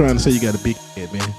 trying to say you got a big head, man.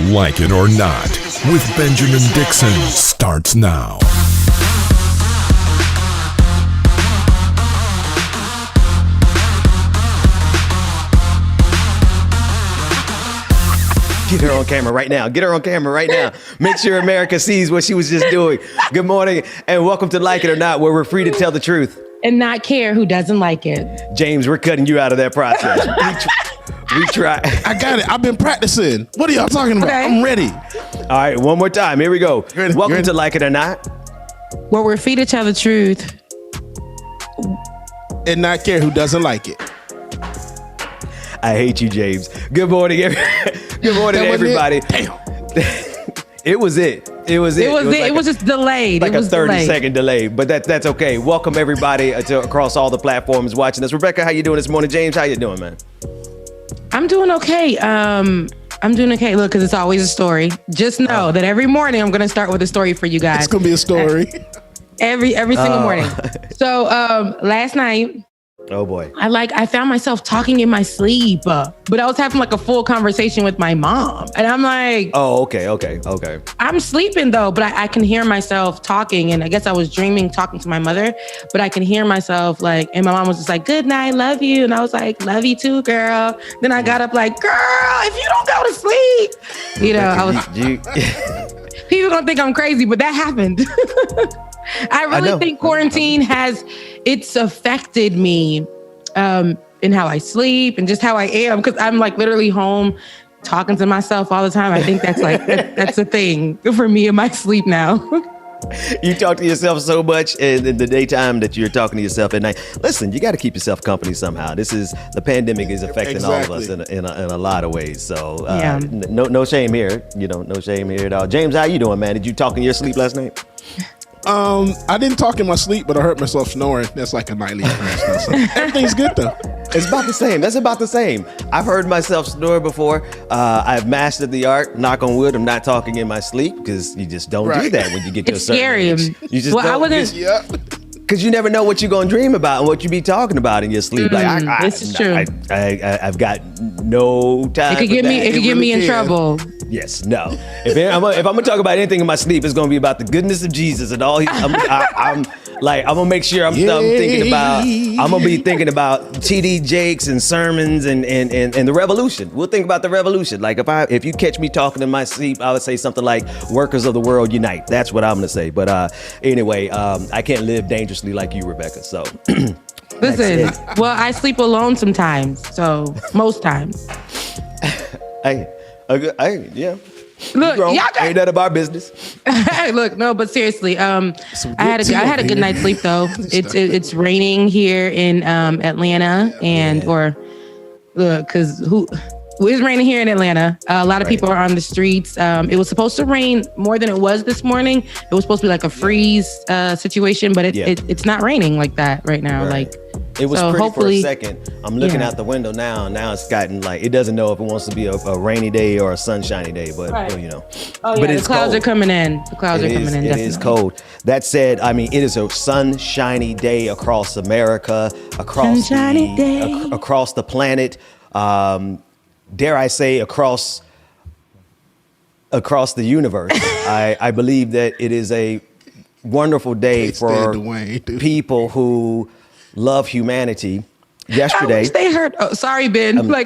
Like It or Not with Benjamin Dixon starts now. Get her on camera right now. Get her on camera right now. Make sure America sees what she was just doing. Good morning and welcome to Like It or Not, where we're free to tell the truth and not care who doesn't like it. James, we're cutting you out of that process. We try. I got it. I've been practicing. What are y'all talking about? Okay. I'm ready. All right, one more time. Here we go. Welcome to Like It or Not, where we're free to tell the truth and not care who doesn't like it. I hate you, James. Good morning, good morning, everybody. Damn. It was it. It was just delayed. Like it was a 30 delayed. second delay, but that's okay. Welcome everybody across all the platforms watching us. Rebecca, how you doing this morning? James, how you doing, man? I'm doing okay. I'm doing okay. Look, because it's always a story. Just know that every morning I'm going to start with a story for you guys. It's going to be a story. Every single morning. So last night, oh boy, I found myself talking in my sleep, but I was having like a full conversation with my mom, and I'm like, oh, okay. I'm sleeping though, but I can hear myself talking, and I guess I was dreaming, talking to my mother, but I can hear myself like, and my mom was just like, good night, love you, and I was like, love you too, girl. Then I got up like, girl, if you don't go to sleep, you know, I was. People gonna think I'm crazy, but that happened. I really think quarantine it's affected me in how I sleep and just how I am, because I'm like literally home talking to myself all the time. I think that's like that's a thing for me in my sleep now. You talk to yourself so much in the daytime that you're talking to yourself at night. Listen, you got to keep yourself company somehow. The pandemic is affecting all of us in a lot of ways. So no shame here. No shame here at all. James, how you doing, man? Did you talk in your sleep last night? I didn't talk in my sleep, but I heard myself snoring. That's like a nightly occurrence. So everything's good though. It's about the same. That's about the same. I've heard myself snore before. I've mastered the art. Knock on wood. I'm not talking in my sleep, because you just don't do that when you get to a certain age. You just I wasn't. Because you never know what you're going to dream about and what you be talking about in your sleep. This is true. I've got no time. It could get me in trouble. Yes, no. If I'm going to talk about anything in my sleep, it's going to be about the goodness of Jesus and all. I'm gonna make sure I'm thinking about. I'm gonna be thinking about T.D. Jakes and sermons and the revolution. We'll think about the revolution. Like if you catch me talking in my sleep, I would say something like "Workers of the world unite." That's what I'm gonna say. But anyway, I can't live dangerously like you, Rebecca. So listen. Well, I sleep alone sometimes. So most times. Yeah. Look, y'all ain't none of our business. Hey, look, no, but seriously, I had a good night's sleep though. It's raining here in Atlanta, it's raining here in Atlanta. A lot of people are on the streets. It was supposed to rain more than it was this morning. It was supposed to be like a freeze situation, but it's not raining like that right now. Right. Like it was pretty for a second. I'm looking out the window now. Now it's gotten like it doesn't know if it wants to be a rainy day or a sunshiny day, but Oh but yeah, the clouds are coming in. The clouds are coming in. It is cold. That said, I mean, it is a sunshiny day across America, across the planet. Dare I say, across the universe. I believe that it is a wonderful day for people who love humanity. Yesterday, I wish they heard. Oh, sorry, Ben. Ben was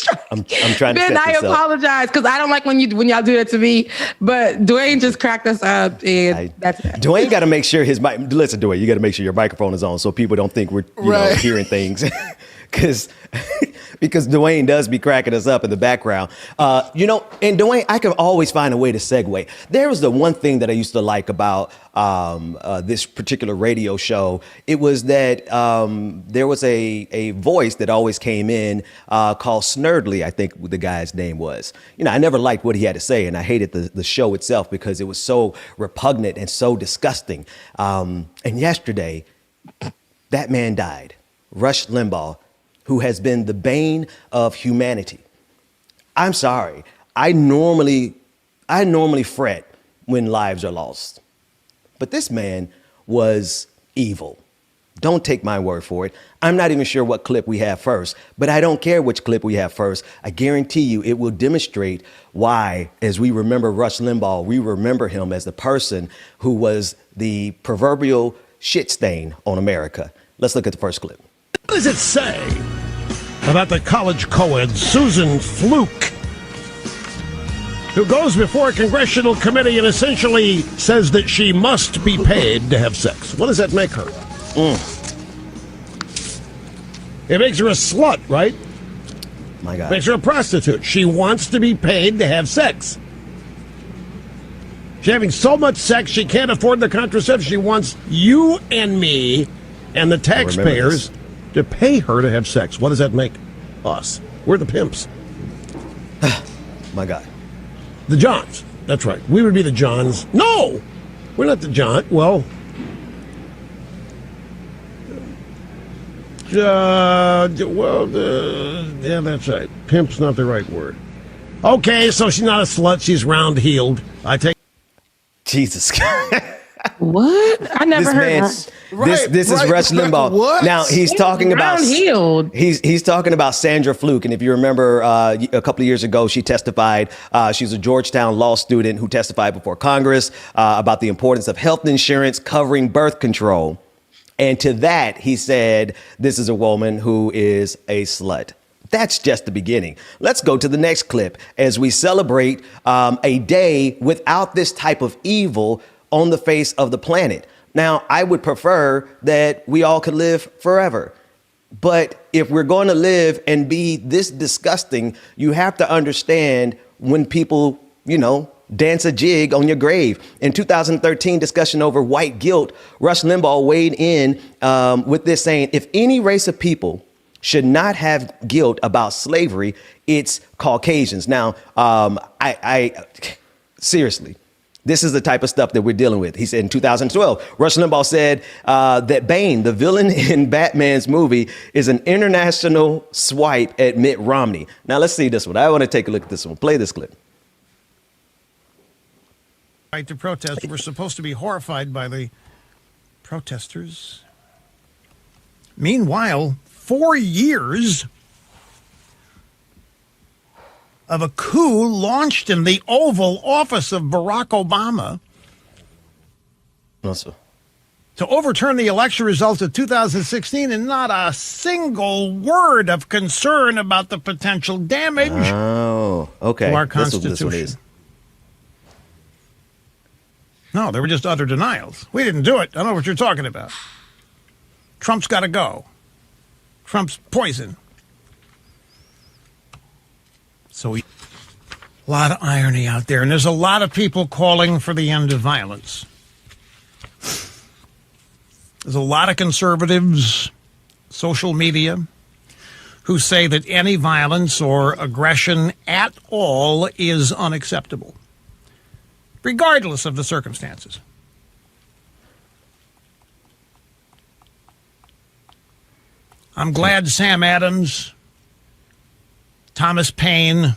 trying. I'm trying Ben, to. Ben, I apologize because I don't like when y'all do that to me. But Dwayne just cracked us up, and Dwayne got to make sure his mic. Listen, Dwayne, you got to make sure your microphone is on so people don't think we're hearing things. because because Dwayne does be cracking us up in the background. And Dwayne, I can always find a way to segue. There was the one thing that I used to like about this particular radio show. It was that there was a voice that always came in called Snerdley, I think the guy's name was. I never liked what he had to say, and I hated the show itself because it was so repugnant and so disgusting. And yesterday, that man died, Rush Limbaugh, who has been the bane of humanity. I'm sorry. I normally fret when lives are lost. But this man was evil. Don't take my word for it. I'm not even sure what clip we have first, but I don't care which clip we have first. I guarantee you it will demonstrate why, as we remember Rush Limbaugh, we remember him as the person who was the proverbial shit stain on America. Let's look at the first clip. What does it say about the college co-ed Susan Fluke, who goes before a congressional committee and essentially says that she must be paid to have sex? What does that make her? It makes her a slut, right? My God. Makes her a prostitute. She wants to be paid to have sex. She's having so much sex she can't afford the contraception. She wants you and me and the taxpayers to pay her to have sex. What does that make us? We're the pimps. My God. The Johns. That's right. We would be the Johns. No! We're not the John. Well, yeah, that's right. Pimp's not the right word. Okay, so she's not a slut. She's round-heeled. I take... Jesus. What? I never heard that. This is Rush Limbaugh. What? Now he's talking about round-heeled. He's talking about Sandra Fluke, and if you remember, a couple of years ago, she testified. She's a Georgetown law student who testified before Congress about the importance of health insurance covering birth control. And to that, he said, "This is a woman who is a slut." That's just the beginning. Let's go to the next clip as we celebrate a day without this type of evil on the face of the planet. Now, I would prefer that we all could live forever. But if we're going to live and be this disgusting, you have to understand when people, dance a jig on your grave. In 2013 discussion over white guilt, Rush Limbaugh weighed in with this saying, if any race of people should not have guilt about slavery, it's Caucasians. Now, I seriously, this is the type of stuff that we're dealing with. He said in 2012, Rush Limbaugh said that Bane, the villain in Batman's movie, is an international swipe at Mitt Romney. Now, let's see this one. I want to take a look at this one. Play this clip. Right to protest. We're supposed to be horrified by the protesters. Meanwhile, 4 years of a coup launched in the Oval Office of Barack Obama to overturn the election results of 2016, and not a single word of concern about the potential damage to our Constitution. This one is. No, they were just utter denials. We didn't do it. I don't know what you're talking about. Trump's got to go. Trump's poison. So a lot of irony out there, and there's a lot of people calling for the end of violence. There's a lot of conservatives, social media, who say that any violence or aggression at all is unacceptable, regardless of the circumstances. I'm glad Sam Adams, Thomas Paine,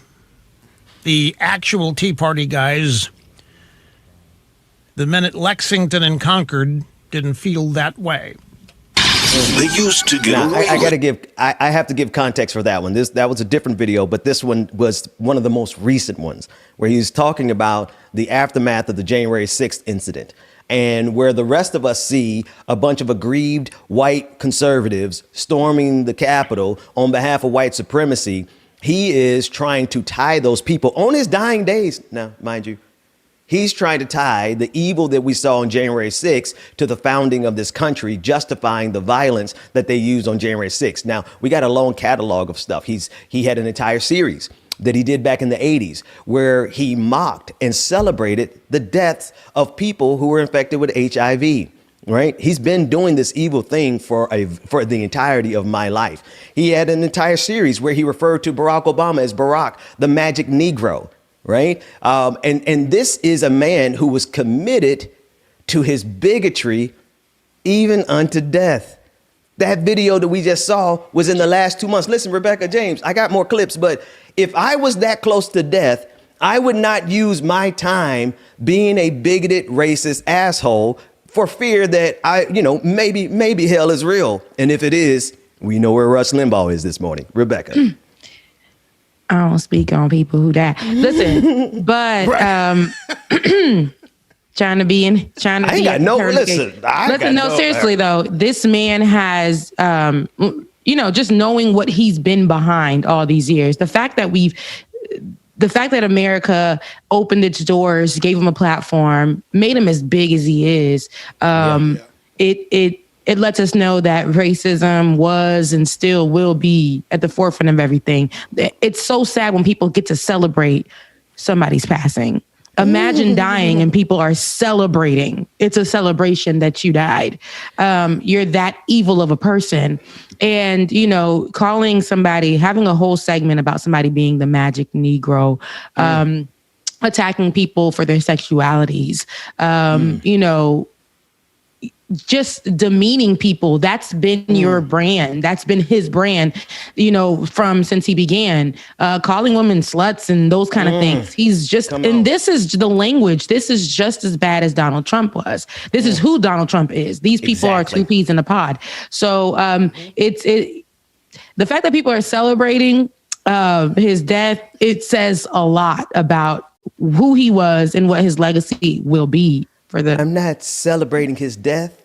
the actual Tea Party guys, the men at Lexington and Concord didn't feel that way. They used to go. I have to give context for that one. That was a different video, but this one was one of the most recent ones where he's talking about the aftermath of the January 6th incident, and where the rest of us see a bunch of aggrieved white conservatives storming the Capitol on behalf of white supremacy. He is trying to tie those people on his dying days. Now, mind you, He's trying to tie the evil that we saw on January 6th to the founding of this country, justifying the violence that they used on January 6th. Now, we got a long catalog of stuff. He had an entire series that he did back in the 80s where he mocked and celebrated the deaths of people who were infected with HIV. Right. He's been doing this evil thing for the entirety of my life. He had an entire series where he referred to Barack Obama as Barack, the magic Negro. Right. And this is a man who was committed to his bigotry even unto death. That video that we just saw was in the last 2 months. Listen, Rebecca James, I got more clips, but if I was that close to death, I would not use my time being a bigoted, racist asshole for fear that maybe hell is real. And if it is, we know where Rush Limbaugh is this morning. Rebecca. I don't speak on people who die. Listen, but trying to be. I ain't got no. Listen, seriously though, this man has, just knowing what he's been behind all these years. The fact that America opened its doors, gave him a platform, made him as big as he is. It lets us know that racism was and still will be at the forefront of everything. It's so sad when people get to celebrate somebody's passing. Imagine dying and people are celebrating. It's a celebration that you died. You're that evil of a person. And, calling somebody, having a whole segment about somebody being the magic Negro, attacking people for their sexualities, just demeaning people. That's been your brand. That's been his brand, from since he began, calling women sluts and those kind of things. He's just, this is the language. This is just as bad as Donald Trump was. This is who Donald Trump is. These people are two peas in a pod. So the fact that people are celebrating his death, it says a lot about who he was and what his legacy will be. I'm not celebrating his death.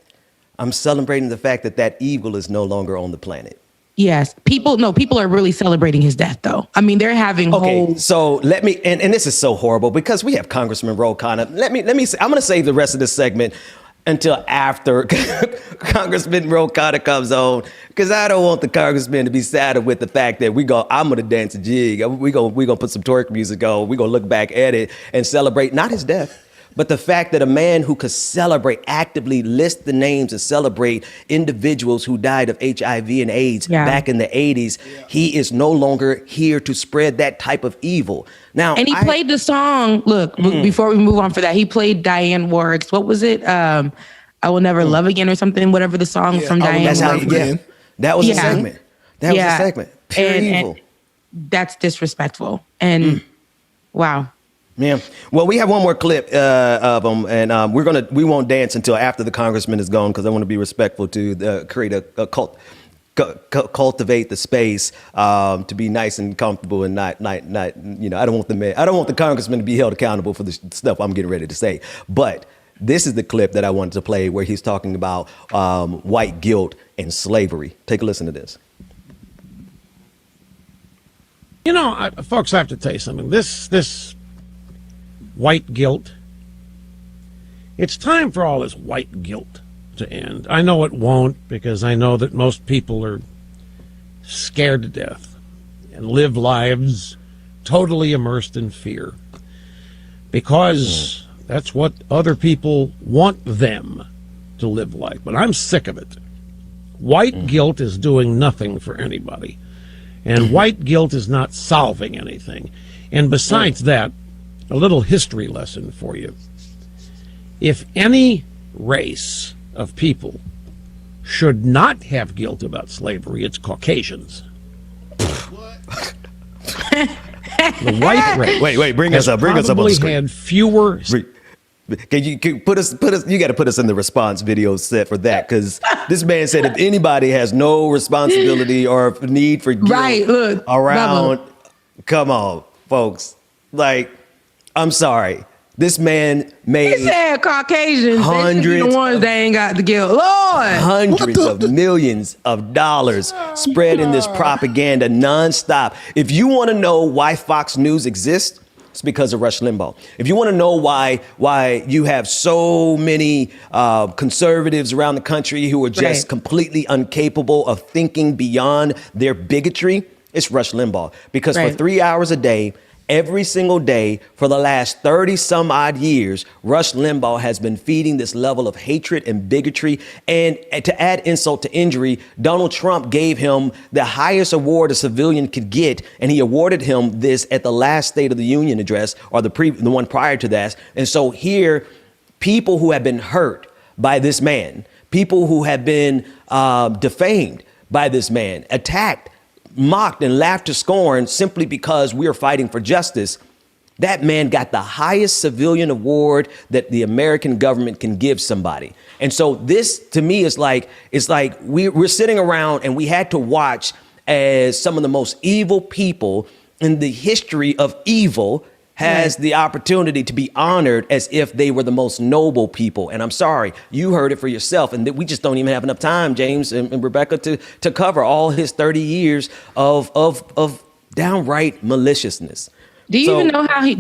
I'm celebrating the fact that evil is no longer on the planet. Yes. People are really celebrating his death, though. I mean, they're having so let me, and this is so horrible because we have Congressman Ro Khanna. Let me say, I'm going to save the rest of this segment until after Congressman Ro Khanna comes on, because I don't want the congressman to be saddled with the fact that I'm going to dance a jig. We're going to put some twerk music on. We're going to look back at it and celebrate not his death, but the fact that a man who could actively list the names and celebrate individuals who died of HIV and AIDS back in the 80s, he is no longer here to spread that type of evil. Now, and he played the song. Look, before we move on for that, he played Diane Warwick's. What was it? I Will Never Love Again or something. Whatever the song from Diane. That's how. That was a segment. That was a segment. Pure evil. That's disrespectful. And wow. Yeah. Well, we have one more clip of them, and we won't dance until after the congressman is gone because I want to be respectful to create a cultivate the space to be nice and comfortable and not I don't want the congressman to be held accountable for the stuff I'm getting ready to say. But this is the clip that I wanted to play where he's talking about white guilt and slavery. Take a listen to this. Folks, I have to tell you something. This white guilt, it's time for all this white guilt to end. I know it won't, because I know that most people are scared to death and live lives totally immersed in fear, because that's what other people want them to live like. But I'm sick of it. White guilt is doing nothing for anybody, and white guilt is not solving anything. And besides that, a little history lesson for you. If any race of people should not have guilt about slavery, it's Caucasians. The white race. Wait, bring us up on the screen. Had fewer. Can you put us? You got to put us in the response video set for that, because this man said if anybody has no responsibility or need for guilt around, come on, folks, I'm sorry. This man made. He said Caucasians. Hundreds. They should be the ones that ain't got the guilt. Lord. Hundreds of millions of dollars spreading this propaganda nonstop. If you want to know why Fox News exists, it's because of Rush Limbaugh. If you want to know why you have so many conservatives around the country who are just completely incapable of thinking beyond their bigotry, it's Rush Limbaugh. Because for 3 hours a day, every single day for the last 30 some odd years, Rush Limbaugh has been feeding this level of hatred and bigotry. And to add insult to injury, Donald Trump gave him the highest award a civilian could get. And he awarded him this at the last State of the Union address, or the one prior to that. And so here, people who have been hurt by this man, people who have been defamed by this man, attacked, mocked and laughed to scorn simply because we are fighting for justice. That man got the highest civilian award that the American government can give somebody. And so this to me is like, we're sitting around and we had to watch as some of the most evil people in the history of evil has the opportunity to be honored as if they were the most noble people. And I'm sorry, you heard it for yourself. And we just don't even have enough time, James and Rebecca, to cover all his 30 years of downright maliciousness. Do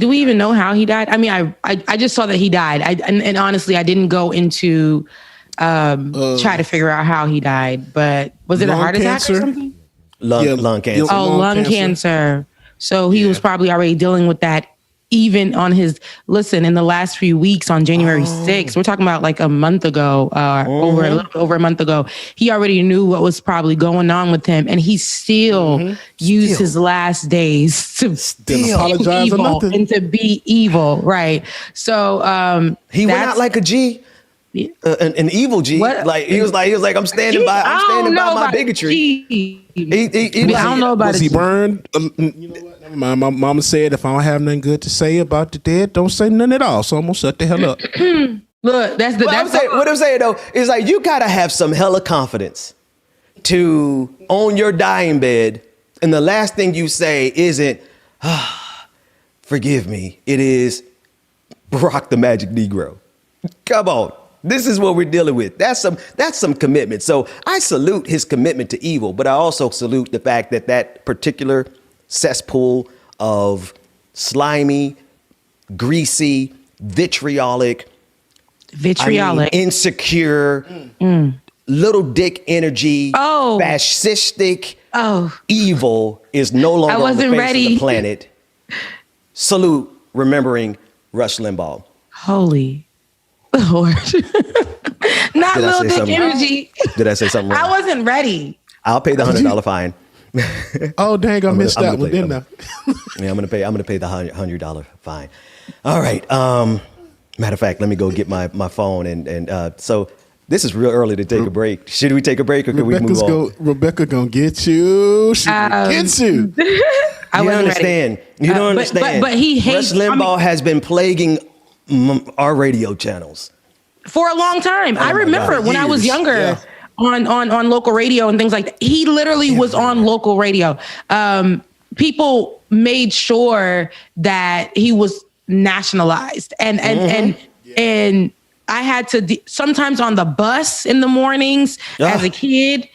we even know how he died? I mean, I just saw that he died. And honestly, I didn't go into try to figure out how he died. But was it a heart attack or something? Lung cancer. Oh, lung cancer. So he was probably already dealing with that. Even on in the last few weeks on January 6th, we're talking about like a month ago, a little over a month ago, he already knew what was probably going on with him. And he still used his last days to apologize evil and to be evil. Right. So he went out like a G. An evil G. What? Like he was like, I'm standing by my bigotry. I don't know about it. Was he burned? You know what? My mama said, if I don't have nothing good to say about the dead, don't say nothing at all. So I'm gonna shut the hell up. Look, what I'm saying though is like you gotta have some hella confidence to on your dying bed, and the last thing you say isn't, forgive me. It is Barack the Magic Negro. Come on. This is what we're dealing with. That's some commitment. So I salute his commitment to evil, but I also salute the fact that particular cesspool of slimy, greasy, vitriolic, insecure, little dick energy, fascistic, evil is no longer on the face of the planet. Salute remembering Rush Limbaugh. Holy Lord. Not little dick energy. Did I say something wrong? I wasn't ready. I'll pay the $100 fine. Oh dang! I missed that one, didn't I? Yeah, I'm gonna pay the $100 fine. All right. Matter of fact, let me go get my phone and so this is real early to take a break. Should we take a break or can we move on? Rebecca gonna get you. She gets you. I don't understand. You don't understand. But he hates. Rush Limbaugh has been plaguing our radio channels for a long time. I remember when I was younger. Yeah. On local radio and things like that. He literally was on local radio. People made sure that he was nationalized and I had to sometimes on the bus in the mornings as a kid.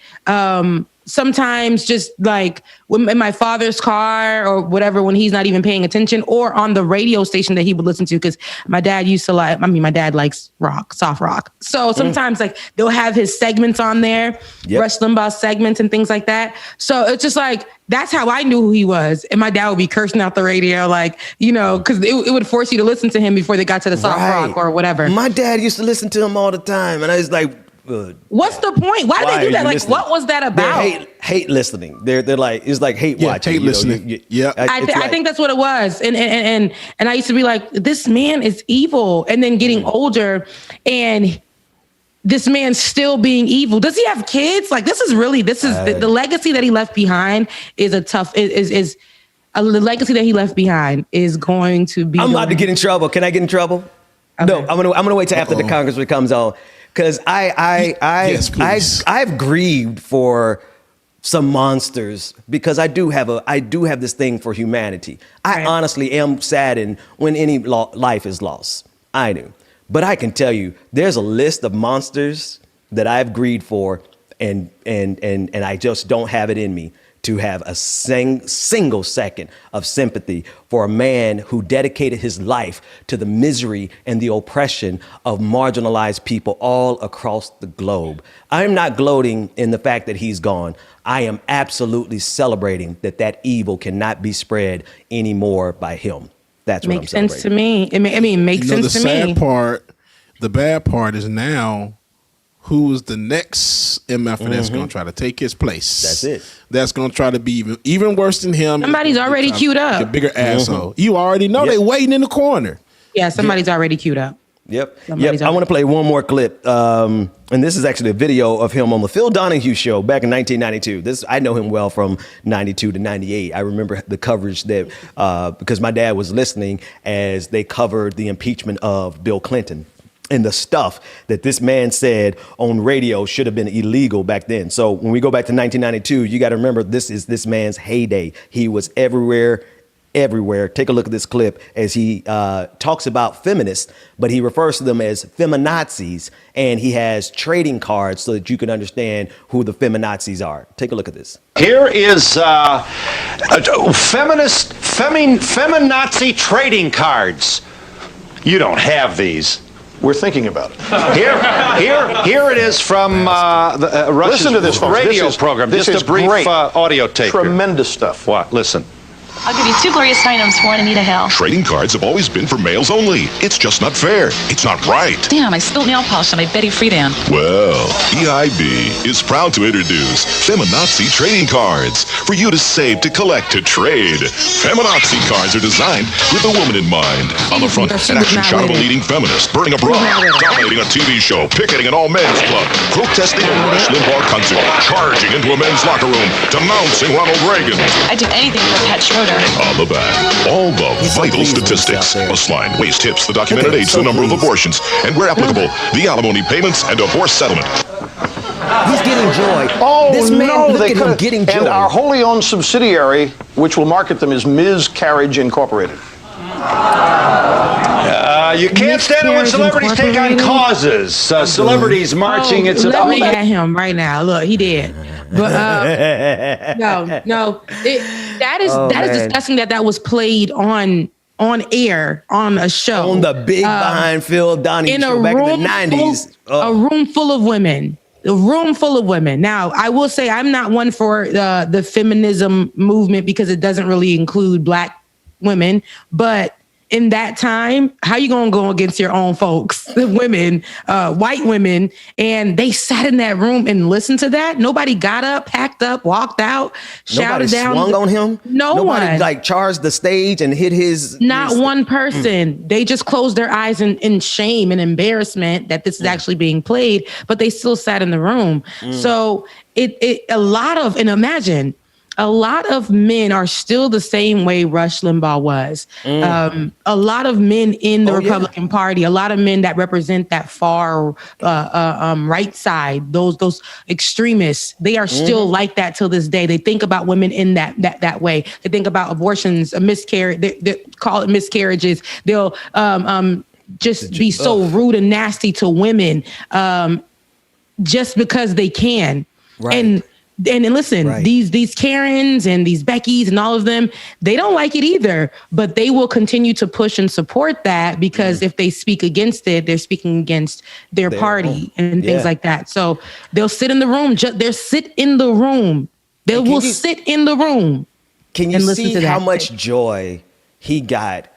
Sometimes just like in my father's car or whatever, when he's not even paying attention, or on the radio station that he would listen to. Cause my dad my dad likes rock, soft rock. So sometimes like they'll have his segments on there, Rush Limbaugh segments and things like that. So it's just like, that's how I knew who he was. And my dad would be cursing out the radio, like, cause it would force you to listen to him before they got to the soft rock or whatever. My dad used to listen to him all the time. And I was like, what's the point? Why did they do that? Like, listening? What was that about? They hate listening. They're like, it's like hate watching. Hate listening. I think that's what it was. And I used to be like, this man is evil. And then getting older and this man's still being evil. Does he have kids? Like, the legacy that he left behind is the legacy that he left behind is going to be. I'm about to get in trouble. Can I get in trouble? Okay. No, I'm gonna wait till after the congressman comes on. Because I've grieved for some monsters because I do have this thing for humanity. I honestly am saddened when any life is lost. I do. But I can tell you, there's a list of monsters that I've grieved for, and I just don't have it in me to have a single second of sympathy for a man who dedicated his life to the misery and the oppression of marginalized people all across the globe. I'm not gloating in the fact that he's gone. I am absolutely celebrating that evil cannot be spread anymore by him. That's what makes I'm sense to me. I mean, it makes sense to me. The bad part is now, who is the next MF that's going to try to take his place? That's it. That's going to try to be even worse than him. Somebody's already queued up. A bigger asshole. You already know they waiting in the corner. Yeah, somebody's already queued up. Yep. I want to play one more clip. And this is actually a video of him on the Phil Donahue show back in 1992. I know him well from 92 to 98. I remember the coverage that because my dad was listening as they covered the impeachment of Bill Clinton. And the stuff that this man said on radio should have been illegal back then. So when we go back to 1992, you got to remember this is this man's heyday. He was everywhere. Take a look at this clip as he talks about feminists, but he refers to them as feminazis, and he has trading cards so that you can understand who the feminazis are. Take a look at this. Here is feminazi trading cards. You don't have these. We're thinking about it. Here it is from the Russia's Listen to this, folks. radio program. This Just is a brief great. audio tape. Tremendous stuff. What? Listen. I'll give you 2 glorious items for Anita Hill. Trading cards have always been for males only. It's just not fair. It's not right. Damn, I spilled nail polish on my Betty Friedan. Well, EIB is proud to introduce Feminazi trading cards for you to save, to collect, to trade. Feminazi cards are designed with the woman in mind. On the front, an action shot of a leading feminist burning a bra, dominating a TV show, picketing an all-men's club, protesting a Rush Limbaugh concert, charging into a men's locker room, denouncing Ronald Reagan. I'd do anything for Pat Schroeder. On the back, all the vital statistics. Bus line, waste tips, the documented age, the number of abortions, and where applicable, the alimony payments and divorce settlement. He's getting joy. Oh, this man, no, look at him getting joy. And our wholly owned subsidiary, which will market them, is Ms. Carriage Incorporated. You can't stand it when celebrities take on causes. Celebrities marching. It's let me at him right now. Look, he did. But no, that is disgusting that was played on air on a show on the big behind Phil Donahue show back in the 90s. A room full of women. A room full of women. Now, I will say I'm not one for the feminism movement because it doesn't really include black women, but in that time, how you gonna go against your own folks, women, white women, and they sat in that room and listened to that? Nobody got up, packed up, walked out, shouted down. Nobody swung on him? Nobody like charged the stage and hit his... Not one person. They just closed their eyes in shame and embarrassment that this is actually being played, but they still sat in the room. So imagine, a lot of men are still the same way Rush Limbaugh was. A lot of men in the Republican Party, a lot of men that represent that far right side, those extremists, they are still like that till this day. They think about women in that way. They think about abortions, a miscarriage. They call it miscarriages. They'll just be so rude and nasty to women just because they can. Right. And listen, these Karens and these Beckys and all of them, they don't like it either, but they will continue to push and support that because if they speak against it, they're speaking against their party and things like that. So they'll sit in the room. They'll sit in the room. They will sit in the room. Can you see how much joy he got?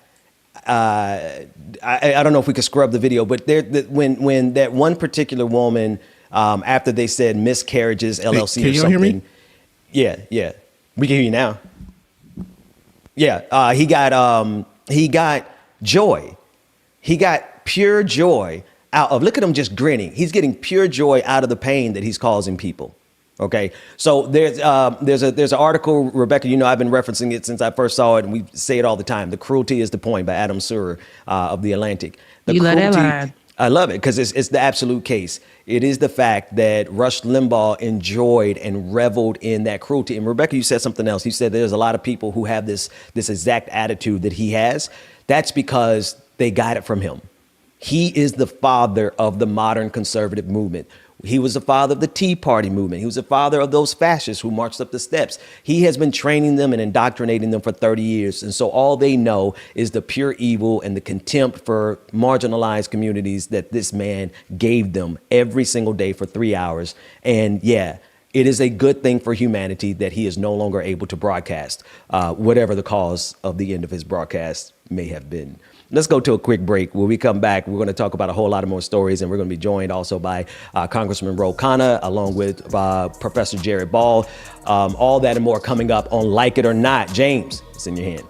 I don't know if we could scrub the video, but when that one particular woman, after they said miscarriages LLC or something. Hear me? Yeah. We can hear you now. Yeah. He got joy. He got pure joy out of, look at him just grinning. He's getting pure joy out of the pain that he's causing people. Okay. So there's an article, Rebecca, I've been referencing it since I first saw it, and we say it all the time. The Cruelty is the Point by Adam Surer of The Atlantic. You love that line. I love it because it's the absolute case. It is the fact that Rush Limbaugh enjoyed and reveled in that cruelty. And Rebecca, you said something else. You said there's a lot of people who have this exact attitude that he has. That's because they got it from him. He is the father of the modern conservative movement. He was the father of the Tea Party movement. He was the father of those fascists who marched up the steps. He has been training them and indoctrinating them for 30 years. And so all they know is the pure evil and the contempt for marginalized communities that this man gave them every single day for 3 hours. And yeah, it is a good thing for humanity that he is no longer able to broadcast, whatever the cause of the end of his broadcast may have been. Let's go to a quick break. When we come back, we're going to talk about a whole lot of more stories, and we're going to be joined also by Congressman Ro Khanna, along with Professor Jared Ball. All that and more coming up on Like It or Not. James, it's in your hand.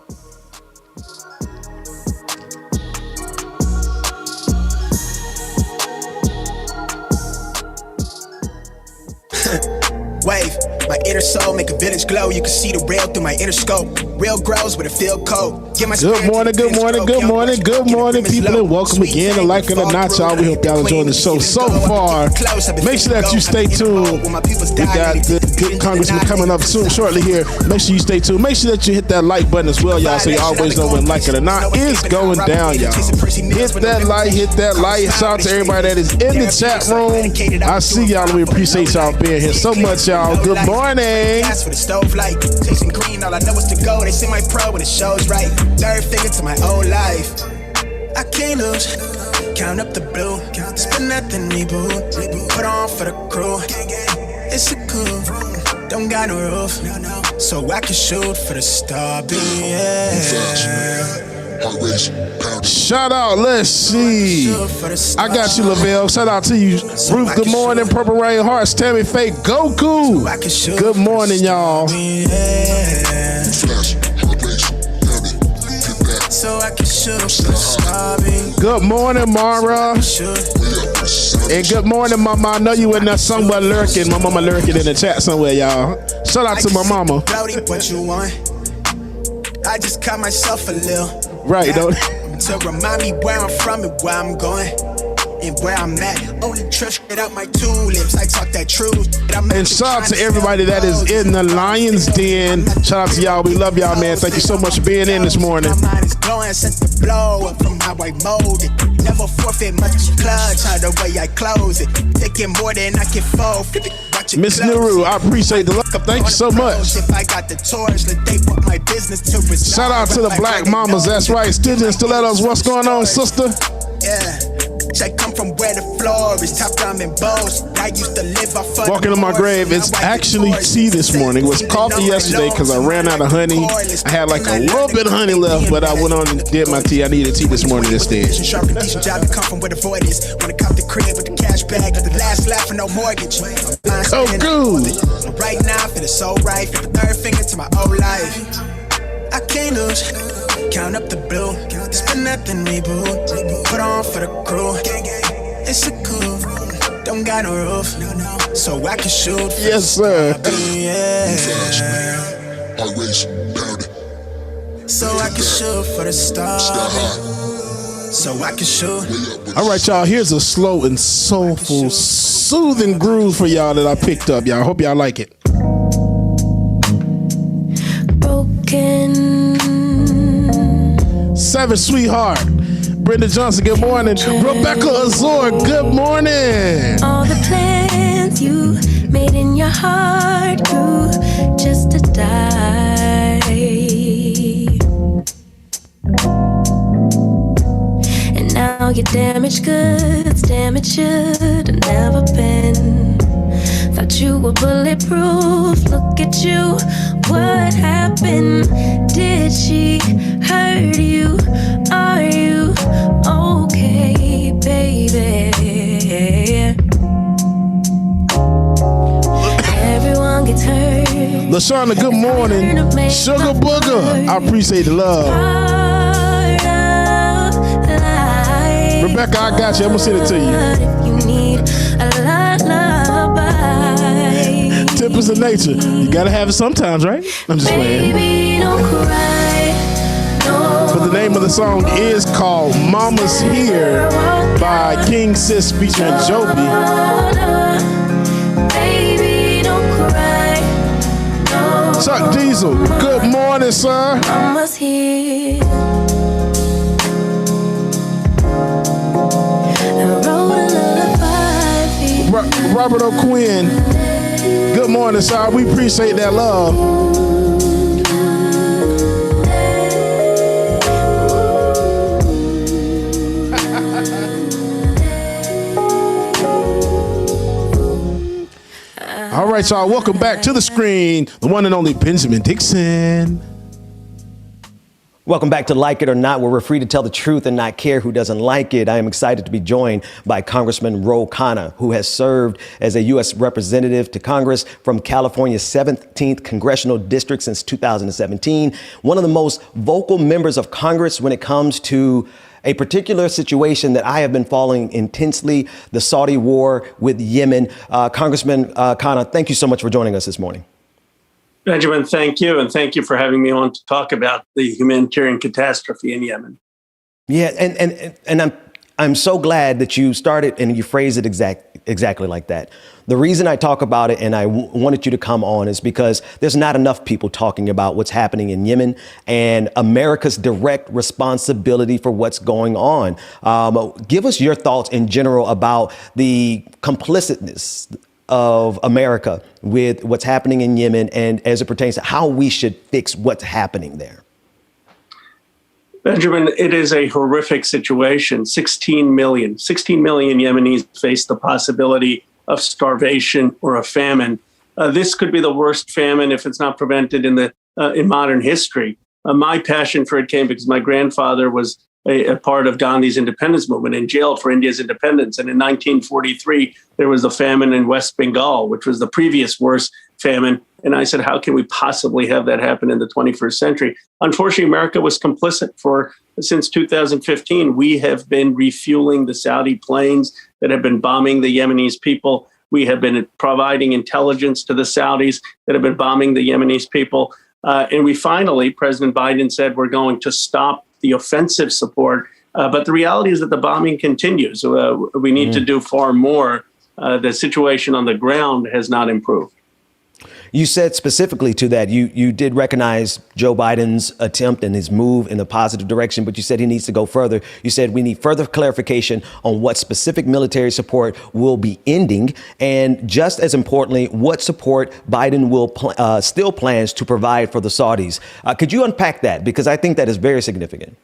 Wave, my inner soul make a village glow. You can see the real through my inner scope. Real grows with a field coat. Good morning, people, and welcome again to Like It or Not, y'all. We hope y'all enjoying the show so far. Make sure that you stay tuned. We got good congressman coming up soon, shortly here. Make sure you stay tuned. Make sure that you hit that like button as well, y'all, so you always know when Like It or Not is going down, y'all. Hit that like, Shout out to everybody that is in the chat room. I see y'all, and we appreciate y'all being here so much, y'all. Good morning. For the stove light, chasing green, all I know is to go. They see my pro when it shows right. Third finger to my old life. I can't lose. Count up the blue. Spin nothing, reboot. Put on for the crew. It's a cool. Don't got no roof. So I can shoot for the star. Shout out, let's see. I got you, Lavelle. Shout out to you. Ruth, good morning. Purple Rain Hearts, Tammy Fake, Goku. Good morning, y'all. Good morning, Mara. And good morning, Mama. I know you in there somewhere lurking. My mama lurking in the chat somewhere, y'all. Shout out to my mama. I just caught myself a little. Right, don't to remind me where I'm from and where I'm going and where I'm at. Only trust it out my tulips. I talk that truth. And shout out to everybody that is in the Lion's Den. Shout out to y'all. We love y'all, man. Thank you so much for being in this morning. My mind is glowing, set the blow up from how I mold it. Never forfeit much clutch, how the way I close it. Taking more than I can fold. Miss Nuru, I appreciate the love. Thank you so much. Shout out to the Black Mamas. That's right. Stilettos, what's going on, sister? Yeah. I come from where the floor is top down and bows. I used to live off of walking on my grave. It's actually tea this morning. It was coffee yesterday because I ran out of honey. I had like a little bit of honey left, but I went on and did my tea. I needed tea this morning instead. Come from where the void is. When I cop the crib with the cash bag, the last laugh for no mortgage. Oh, good. Right now, I feel it so right. Feel the third finger to my old life. I can't lose. Count up the blue. Spin nothing, reboot. Put on for the crew. It's a cool. Don't got no roof. So I can shoot. Yes, sir. So I can shoot for the stars. So I can shoot. All right, y'all. Here's a slow and soulful, soothing groove for y'all that I picked up. Y'all, hope y'all like it. Broken. Savage Sweetheart. Brenda Johnson, good morning. Rebecca Azor, good morning. All the plans you made in your heart grew just to die. And now your damaged goods, damage should have never been. Thought you were bulletproof, look at you, what happened? Did she hurt you? Are you okay, baby? Everyone gets hurt. LaShawna, good morning. Sugar Booger, I appreciate the love. Rebecca, I got you. I'm gonna send it to you. If you need a lullaby, Tempers of nature. You gotta have it sometimes, right? I'm just playing. baby, don't cry. No. But the name of the song is called Mama's Here by King Sis featuring Joby. Baby, don't cry. No. Chuck Diesel, good morning, sir. Mama's here. I wrote a lullaby for you. Robert O'Quinn. Good morning, sir. We appreciate that love. All right, y'all. Welcome back to the screen. The one and only Benjamin Dixon. Welcome back to Like It or Not, where we're free to tell the truth and not care who doesn't like it. I am excited to be joined by Congressman Ro Khanna, who has served as a U.S. representative to Congress from California's 17th Congressional District since 2017. One of the most vocal members of Congress when it comes to a particular situation that I have been following intensely, the Saudi war with Yemen. Congressman Khanna, thank you so much for joining us this morning. Benjamin, thank you. And thank you for having me on to talk about the humanitarian catastrophe in Yemen. Yeah, and I'm so glad that you started and you phrased it exactly like that. The reason I talk about it and I wanted you to come on is because there's not enough people talking about what's happening in Yemen and America's direct responsibility for what's going on. Give us your thoughts in general about the complicitness of America with what's happening in Yemen and as it pertains to how we should fix what's happening there. Benjamin, it is a horrific situation. 16 million Yemenis face the possibility of starvation or a famine. This could be the worst famine if it's not prevented in modern history. My passion for it came because my grandfather was a part of Gandhi's independence movement and jailed for India's independence. And in 1943, there was the famine in West Bengal, which was the previous worst famine. And I said, how can we possibly have that happen in the 21st century? Unfortunately, America was complicit since 2015. We have been refueling the Saudi planes that have been bombing the Yemenis people. We have been providing intelligence to the Saudis that have been bombing the Yemenis people. And we finally, President Biden said, we're going to stop the offensive support. But the reality is that the bombing continues. We need to do far more. The situation on the ground has not improved. You said specifically to that, you did recognize Joe Biden's attempt and his move in a positive direction, but you said he needs to go further. You said we need further clarification on what specific military support will be ending. And just as importantly, what support Biden will still plans to provide for the Saudis. Could you unpack that? Because I think that is very significant.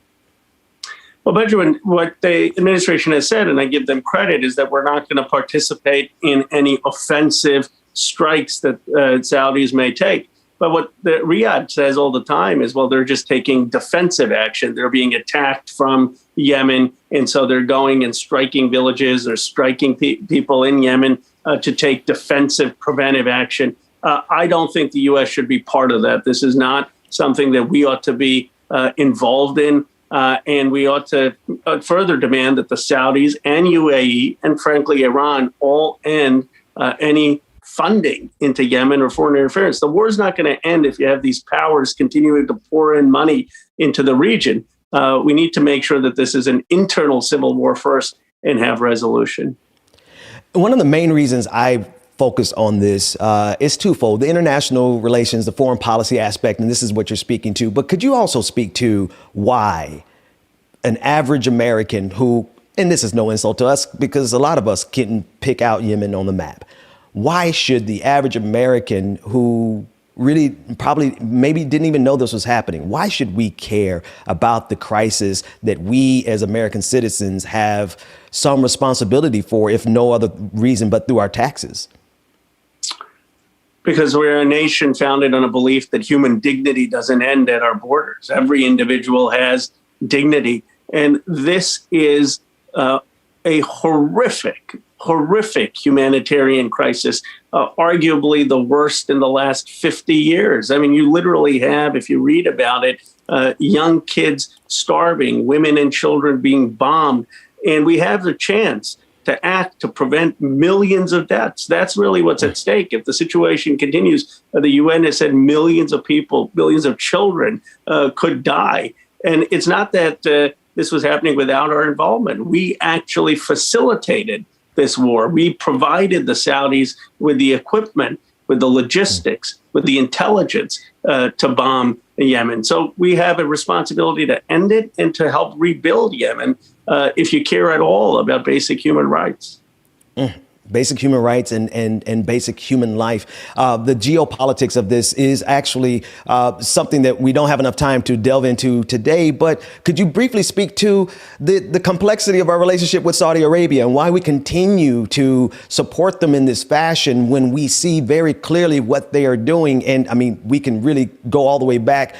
Well, Benjamin, what the administration has said, and I give them credit, is that we're not going to participate in any offensive strikes that Saudis may take. But what the Riyadh says all the time is, well, they're just taking defensive action. They're being attacked from Yemen. And so they're going and striking villages or striking people in Yemen to take defensive preventive action. I don't think the U.S. should be part of that. This is not something that we ought to be involved in. And we ought to further demand that the Saudis and UAE and, frankly, Iran all end any funding into Yemen or foreign interference. The war is not going to end if you have these powers continuing to pour in money into the region. We need to make sure that this is an internal civil war first and have resolution. One of the main reasons I focus on this is twofold: the international relations, the foreign policy aspect, and this is what you're speaking to. But could you also speak to why an average American who, and this is no insult to us because a lot of us can pick out Yemen on the map, why should the average American who really probably maybe didn't even know this was happening, why should we care about the crisis that we as American citizens have some responsibility for, if no other reason but through our taxes? Because we're a nation founded on a belief that human dignity doesn't end at our borders. Every individual has dignity. And this is a horrific humanitarian crisis, arguably the worst in the last 50 years. I mean, you literally have, if you read about it, young kids starving, women and children being bombed. And we have the chance to act to prevent millions of deaths. That's really what's at stake. If the situation continues, the UN has said millions of people, millions of children could die. And it's not that this was happening without our involvement. We actually facilitated this war. We provided the Saudis with the equipment, with the logistics, with the intelligence to bomb Yemen. So we have a responsibility to end it and to help rebuild Yemen if you care at all about basic human rights. Basic human rights and basic human life. The geopolitics of this is actually something that we don't have enough time to delve into today. But could you briefly speak to the complexity of our relationship with Saudi Arabia and why we continue to support them in this fashion when we see very clearly what they are doing? And I mean, we can really go all the way back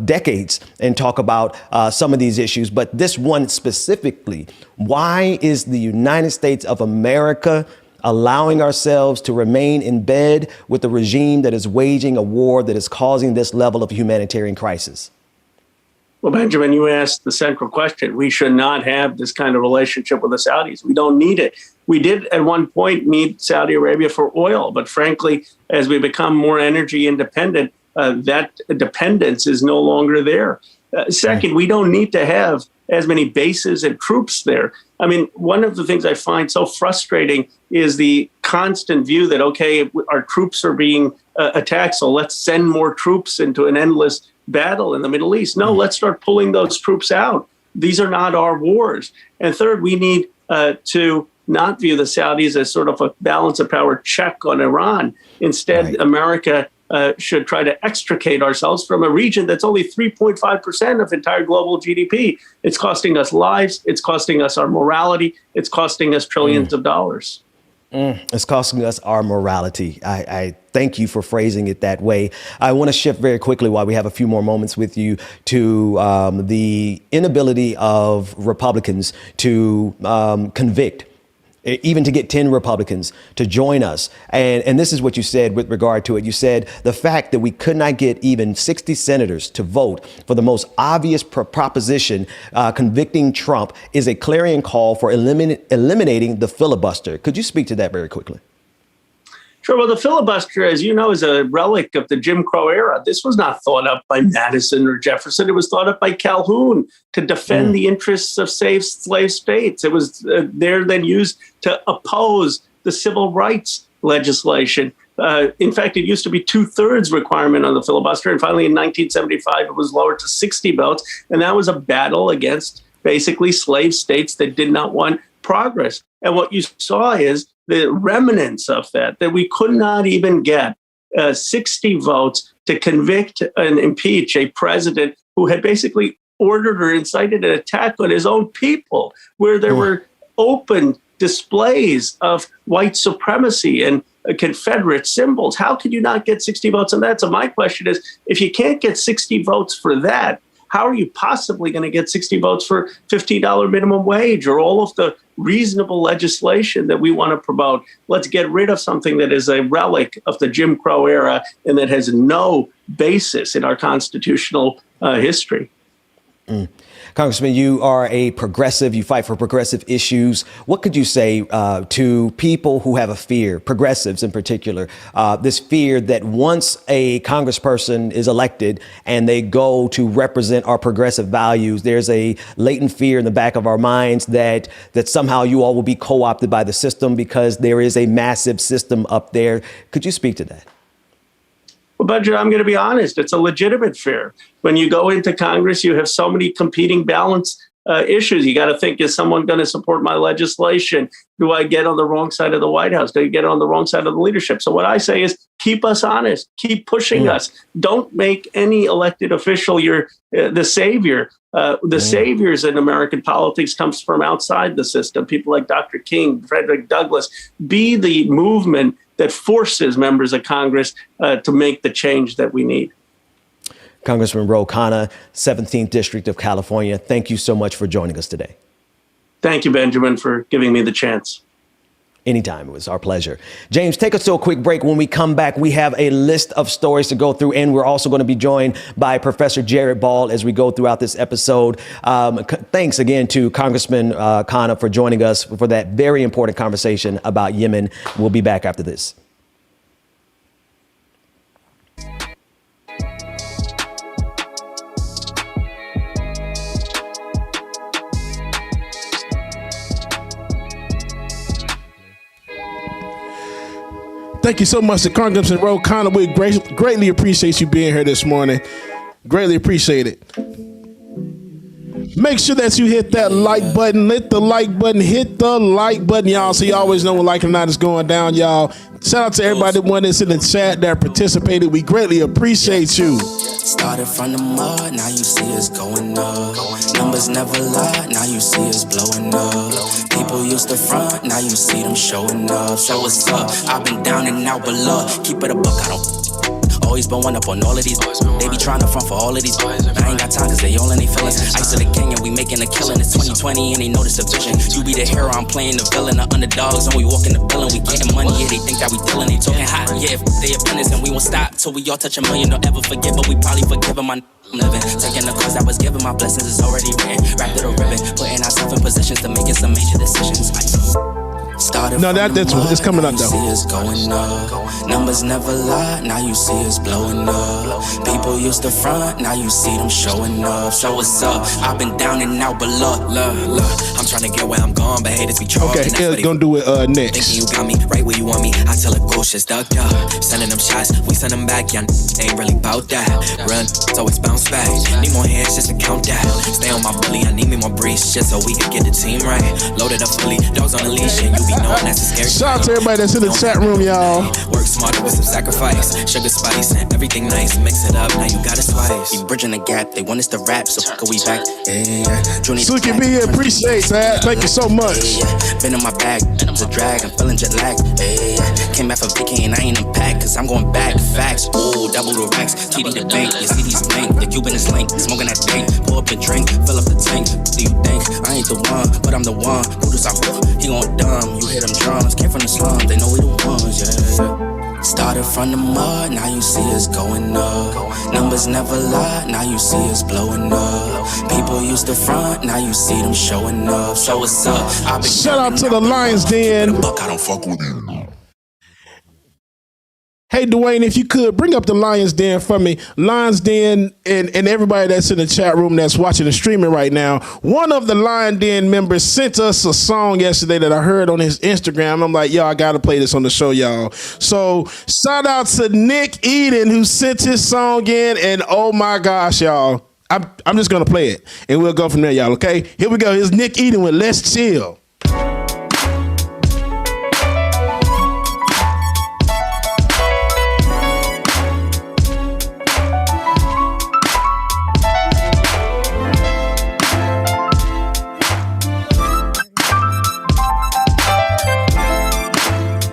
decades and talk about some of these issues. But this one specifically, why is the United States of America allowing ourselves to remain in bed with a regime that is waging a war that is causing this level of humanitarian crisis? Well, Benjamin, you asked the central question. We should not have this kind of relationship with the Saudis. We don't need it. We did at one point need Saudi Arabia for oil, but frankly, as we become more energy independent, that dependence is no longer there. Second, we don't need to have as many bases and troops there. I mean, one of the things I find so frustrating is the constant view that, okay, our troops are being attacked, so let's send more troops into an endless battle in the Middle East. No, let's start pulling those troops out. These are not our wars. And third, we need to not view the Saudis as sort of a balance of power check on Iran. Instead, America should try to extricate ourselves from a region that's only 3.5% of entire global GDP. It's costing us lives. It's costing us our morality. It's costing us trillions of dollars. It's costing us our morality. I thank you for phrasing it that way. I want to shift very quickly while we have a few more moments with you to the inability of Republicans to convict, even to get 10 Republicans to join us. And this is what you said with regard to it. You said the fact that we could not get even 60 senators to vote for the most obvious proposition convicting Trump is a clarion call for eliminating the filibuster. Could you speak to that very quickly? Sure. Well, the filibuster, as you know, is a relic of the Jim Crow era. This was not thought up by Madison or Jefferson. It was thought up by Calhoun to defend the interests of slave states. It was there then used to oppose the civil rights legislation. In fact, it used to be 2/3 requirement on the filibuster. And finally, in 1975, it was lowered to 60 votes. And that was a battle against basically slave states that did not want progress. And what you saw is the remnants of that we could not even get 60 votes to convict and impeach a president who had basically ordered or incited an attack on his own people, where there were open displays of white supremacy and Confederate symbols. How could you not get 60 votes on that? So my question is, if you can't get 60 votes for that, how are you possibly going to get 60 votes for $15 minimum wage or all of the reasonable legislation that we want to promote? Let's get rid of something that is a relic of the Jim Crow era and that has no basis in our constitutional history. Congressman, you are a progressive. You fight for progressive issues. What could you say to people who have a fear, progressives in particular, this fear that once a congressperson is elected and they go to represent our progressive values, there's a latent fear in the back of our minds that somehow you all will be co-opted by the system because there is a massive system up there. Could you speak to that? Well, Budget, I'm going to be honest. It's a legitimate fear. When you go into Congress, you have so many competing balance issues. You got to think, is someone going to support my legislation? Do I get on the wrong side of the White House? Do I get on the wrong side of the leadership? So what I say is keep us honest, keep pushing us. Don't make any elected official the savior. The saviors in American politics comes from outside the system. People like Dr. King, Frederick Douglass. Be the movement that forces members of Congress to make the change that we need. Congressman Ro Khanna, 17th District of California, thank you so much for joining us today. Thank you, Benjamin, for giving me the chance. Anytime. It was our pleasure. James, take us to a quick break. When we come back, we have a list of stories to go through, and we're also going to be joined by Professor Jared Ball as we go throughout this episode. Thanks again to Congressman Khanna for joining us for that very important conversation about Yemen. We'll be back after this. Thank you so much to Congressman Ro Khanna. We greatly appreciate you being here this morning. Greatly appreciate it. Make sure that you hit that like button. Hit the like button. Hit the like button, y'all, so you always know when Like It or Not is going down, y'all. Shout out to everybody that's in the chat that participated. We greatly appreciate you. Started from the mud, now you see us going up. Numbers never lie, now you see us blowing up. People used to front, now you see them showing up. So what's up? I've been down and out below. Keep it a buck, I don't. Always been one up on all of these. They be trying to front for all of these. I ain't got time cause they all in they feelings. Ice to the gang and we making a killing. It's 2020 and they notice the vision. You be the hero, I'm playing the villain. The underdogs and we walking the villain. We getting money, yeah, they think that we dealing. They talking hot, yeah, if they opinions and we won't stop till we all touch a million. Don't ever forget, but we probably forgive them. I'm living, taking the cause that was given. My blessings is already written. Wrapped it a ribbon, putting ourselves in positions to making some major decisions. No, that's it's coming up though. See us going up. Numbers never lie, now you see us blowing up. People used to front, now you see them showing up. So what's up? I've been down and out, but look, I'm trying to get where I'm going, but haters be trolling. Okay, yeah, gonna do it next. Thinking you got me right where you want me. I tell a ghost shit's ducked up. Sending them shots, we send them back. Young ain't really bout that. Run, so it's bounce back. Need more hands just to count that. Stay on my bully, I need me more breeze, just so we can get the team right. Loaded up fully, dogs on the leash, and you be knowing that's a scary. Shout out to everybody that's in the chat room, y'all. Work smarter with some sacrifice. Sugar spice and everything nice. Mix it up, now you got a slice. We bridging the gap, they want us to rap, so go we back. Suki B, appreciate that. Thank you so much. Been in my bag, it's a drag, I'm feeling jet lag. Came back for Vicky and I ain't unpacked, cause I'm going back. Facts, ooh, double the racks. TD the bank, your CD's blank. The Cuban is linked, smoking that dank. Pour up a drink, fill up the tank. Do you think I ain't the one, but I'm the one. Who does I hook? He gon' dumb, you hear them drums. Came from the slums, they know we the ones, yeah. Started from the mud, now you see us going up. Numbers never lie, now you see us blowing up. People used to front, now you see them showing up. So what's up? Shout out to the Lions Den. I don't fuck with you. Hey, Dwayne, if you could bring up the Lions Den for me. Lions Den and everybody that's in the chat room that's watching the streaming right now. One of the Lion Den members sent us a song yesterday that I heard on his Instagram. I'm like, yo, I got to play this on the show, y'all. So shout out to Nick Eden who sent his song in. And oh my gosh, y'all, I'm just going to play it and we'll go from there, y'all. Okay, here we go. Here's Nick Eden with Let's Chill.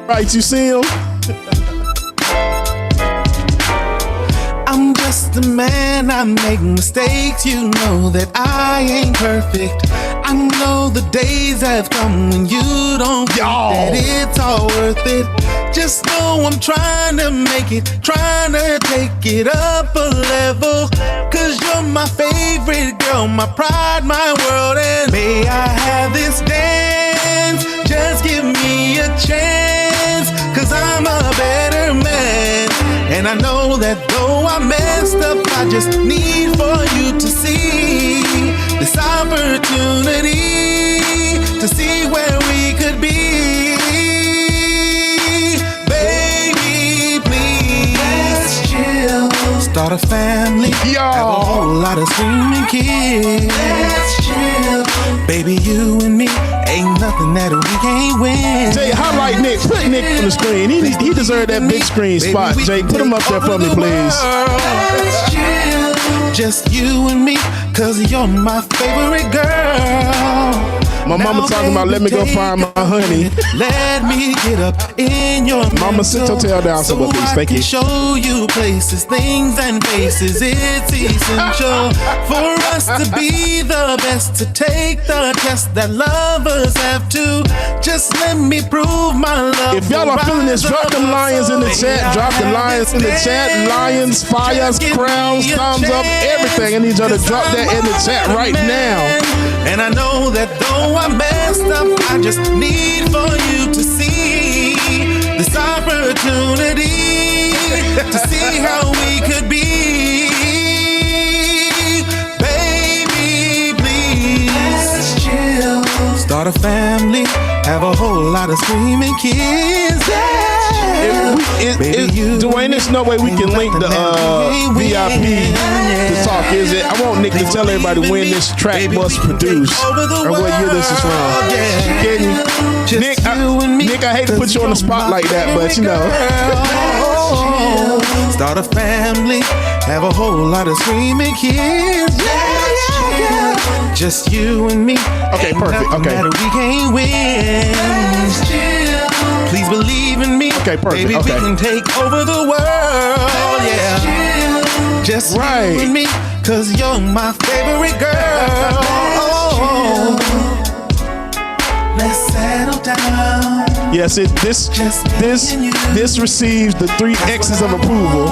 Right, you see him? I'm just a man, I make mistakes. You know that I ain't perfect. I know the days have come when you don't think that it's all worth it. Just know I'm trying to make it, trying to take it up a level. Cause you're my favorite girl, my pride, my world. And may I have this dance, just give me a chance. Cause I'm a better man. And I know that though I messed up, I just need for you to see this opportunity to see where we could be. Baby, please, let's chill. Start a family, have a whole lot of screaming kids. Let's chill. Baby, you and me, ain't nothing that we can't win. Jay, highlight Nick. Put Nick on the screen. He deserved that big screen spot. Jay, put him up there for me, please. Let's chill. Just you and me, cause you're my favorite girl. My mama talking about let me go find my honey. Let me get up in your mama, sit your tail down some more, please. Thank you. Show you places, things, and faces. It's essential for us to be the best, to take the test that lovers have to. Just let me prove my love. If y'all are feeling this, drop them lions in the chat. Drop the lions in the chat. Lions, fires, crowns, thumbs up, everything. I need y'all to drop that in the chat right now. And I know that though I messed up, I just need for you to see this opportunity to see how we could be. Baby, please, let's chill. Start a family, have a whole lot of screaming kids. Yeah. Dwayne, there's no way we can link the VIP to talk, is it? I want Nick to tell everybody when this track was produced or what year this is from. Can you? Nick, I hate to put you on the spot like that, but you know. Start a family, have a whole lot of screaming kids. Yeah. Just you and me. Okay, perfect. Okay. We can't win. Please believe in me. Okay, perfect. Baby, we can take over the world. Yeah. Just you and me, 'cause you're my favorite girl. Let's settle down. Yes, this receives the 3 X's of approval.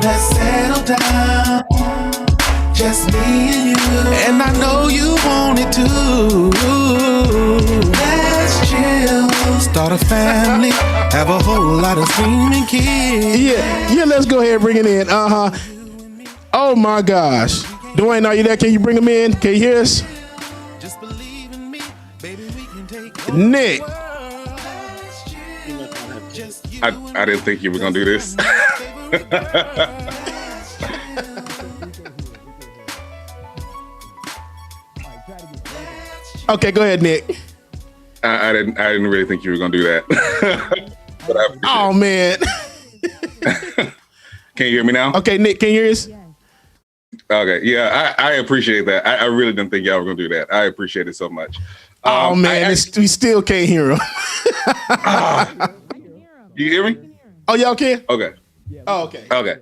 Let's settle down. Just me and you. And I know you want it too. Let's chill. Start a family. Have a whole lot of screaming kids. Yeah, let's go ahead and bring it in. Oh my gosh. Dwayne, are you there? Can you bring him in? Can you hear us? Just believe in me, baby, we can take Nick. I didn't think you were gonna do this. Okay, go ahead, Nick. I didn't really think you were gonna do that. But oh man. Can you hear me now? Okay, Nick, can you hear us? Okay, yeah, I appreciate that. I really didn't think y'all were gonna do that. I appreciate it so much. Oh man, we still can't hear him. You hear me? Oh, y'all can? Okay. Oh, okay. Okay.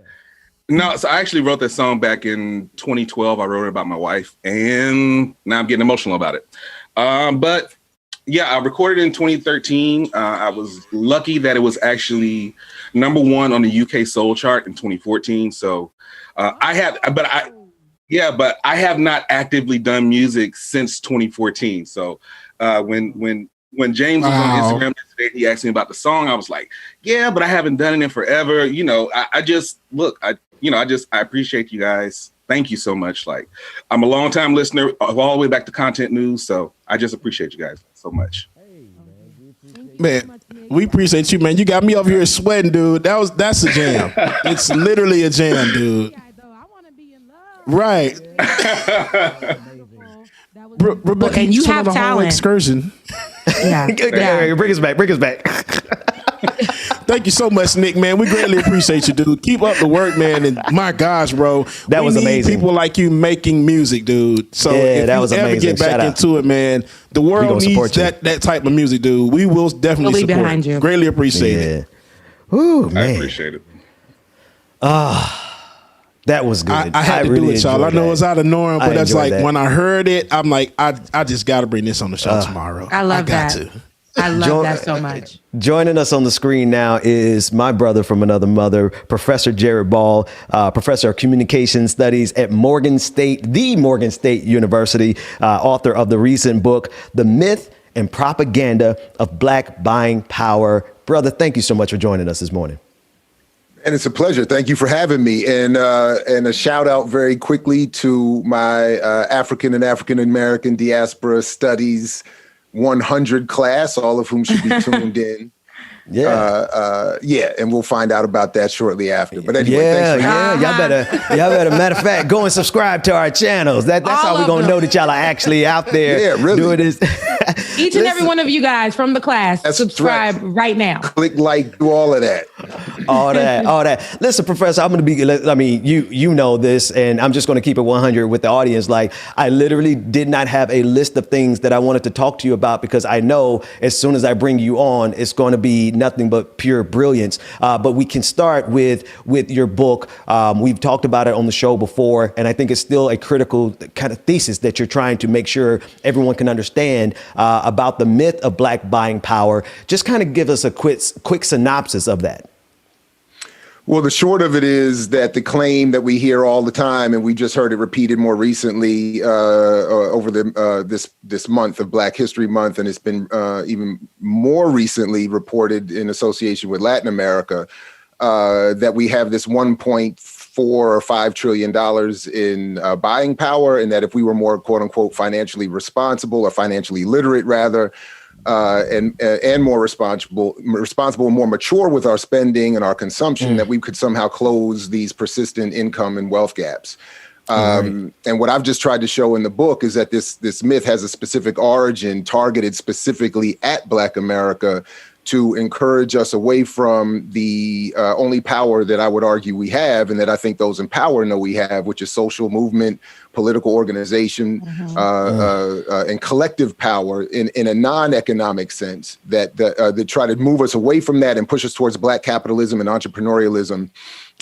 No, so I actually wrote that song back in 2012. I wrote it about my wife, and now I'm getting emotional about it. But yeah, I recorded it in 2013. I was lucky that it was actually #1 on the UK Soul Chart in 2014. So but I have not actively done music since 2014. So when James was on Instagram yesterday, he asked me about the song. I was like, yeah, but I haven't done it in forever. You know, I appreciate you guys. Thank you so much. Like, I'm a longtime listener all the way back to Content News. So I just appreciate you guys so much. Man, we appreciate you, man. You got me over here sweating, dude. That's a jam. It's literally a jam, dude. Right. Rebecca, and you have a whole talent. Excursion. Yeah. Bring us back. Thank you so much, Nick, man. We greatly appreciate you, dude. Keep up the work, man. And my gosh, bro. That was amazing. People like you making music, dude. So if that you was ever amazing. get back into it, man, the world needs that type of music, dude. We will definitely support behind you. Greatly appreciate it. Ooh, man. I appreciate it. That was good. I had to really do it, y'all. I know it's out of norm, but that's like when I heard it, I'm like, I just got to bring this on the show tomorrow. I love that. I love that so much. Joining us on the screen now is my brother from another mother, Professor Jared Ball, Professor of Communication Studies at the Morgan State University, author of the recent book, The Myth and Propaganda of Black Buying Power. Brother, thank you so much for joining us this morning. And it's a pleasure. Thank you for having me. And a shout out very quickly to my African and African American Diaspora Studies 100 class, all of whom should be tuned in. And we'll find out about that shortly after. But anyway, thanks for y'all better. Matter of fact, go and subscribe to our channels. That's how we're gonna know that y'all are actually out there doing this. Each and every one of you guys from the class, subscribe right now. Click like, do all of that. all that. Listen, Professor, I'm going to be, I mean, you know this, and I'm just going to keep it 100 with the audience. Like, I literally did not have a list of things that I wanted to talk to you about because I know as soon as I bring you on, it's going to be nothing but pure brilliance. But we can start with your book. We've talked about it on the show before, and I think it's still a critical kind of thesis that you're trying to make sure everyone can understand about the myth of Black buying power. Just kind of give us a quick synopsis of that. Well, the short of it is that the claim that we hear all the time, and we just heard it repeated more recently over this month of Black History Month, and it's been even more recently reported in association with Latin America, that we have this 1.4 or $5 trillion in buying power, and that if we were more quote unquote financially responsible or financially literate rather, and more responsible, more mature with our spending and our consumption, that we could somehow close these persistent income and wealth gaps. And what I've just tried to show in the book is that this myth has a specific origin targeted specifically at Black America to encourage us away from the only power that I would argue we have, and that I think those in power know we have, which is social movement, political organization, and collective power in a non-economic sense, that try to move us away from that and push us towards Black capitalism and entrepreneurialism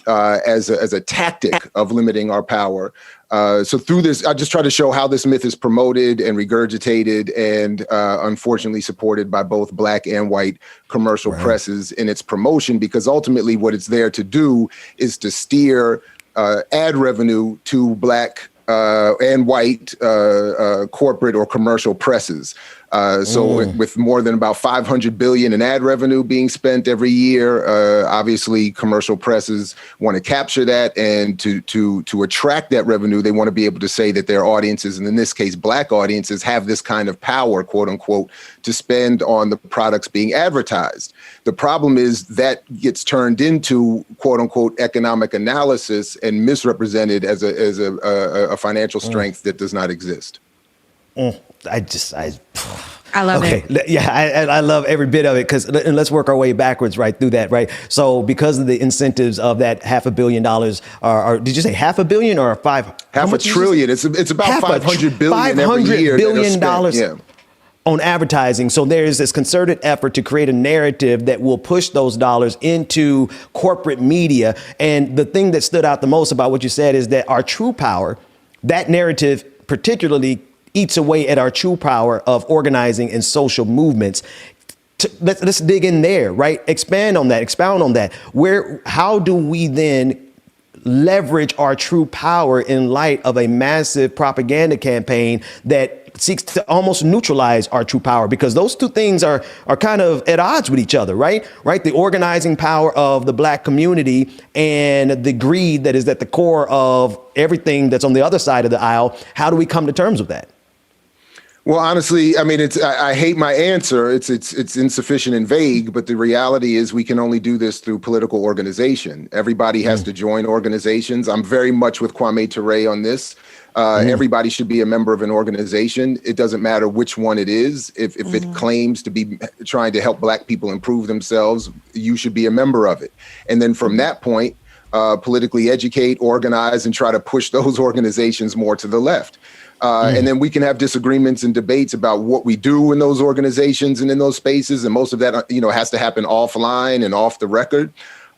as a tactic of limiting our power. So through this, I just try to show how this myth is promoted and regurgitated and unfortunately supported by both Black and white commercial presses in its promotion, because ultimately what it's there to do is to steer ad revenue to Black and white corporate or commercial presses. So with more than about $500 billion in ad revenue being spent every year, obviously commercial presses want to capture that, and to attract that revenue, they want to be able to say that their audiences, and in this case, Black audiences, have this kind of power, quote unquote, to spend on the products being advertised. The problem is that gets turned into, quote unquote, economic analysis and misrepresented as a financial strength that does not exist. I love it. Yeah, I love every bit of it, and let's work our way backwards right through that, right? So because of the incentives of that $500 million, or did you say $500 million or $500 billion? It's about $500 billion every year. $500 billion on advertising. So there's this concerted effort to create a narrative that will push those dollars into corporate media. And the thing that stood out the most about what you said is that our true power, that narrative particularly eats away at our true power of organizing and social movements. Let's dig in there, right? Expound on that. How do we then leverage our true power in light of a massive propaganda campaign that seeks to almost neutralize our true power? Because those two things are kind of at odds with each other, right? The organizing power of the Black community and the greed that is at the core of everything that's on the other side of the aisle. How do we come to terms with that? Well, honestly, I mean, I hate my answer. It's insufficient and vague, but the reality is we can only do this through political organization. Everybody has to join organizations. I'm very much with Kwame Ture on this. Everybody should be a member of an organization. It doesn't matter which one it is. If it claims to be trying to help Black people improve themselves, you should be a member of it. And then from that point, politically educate, organize, and try to push those organizations more to the left. And then we can have disagreements and debates about what we do in those organizations and in those spaces. And most of that, has to happen offline and off the record.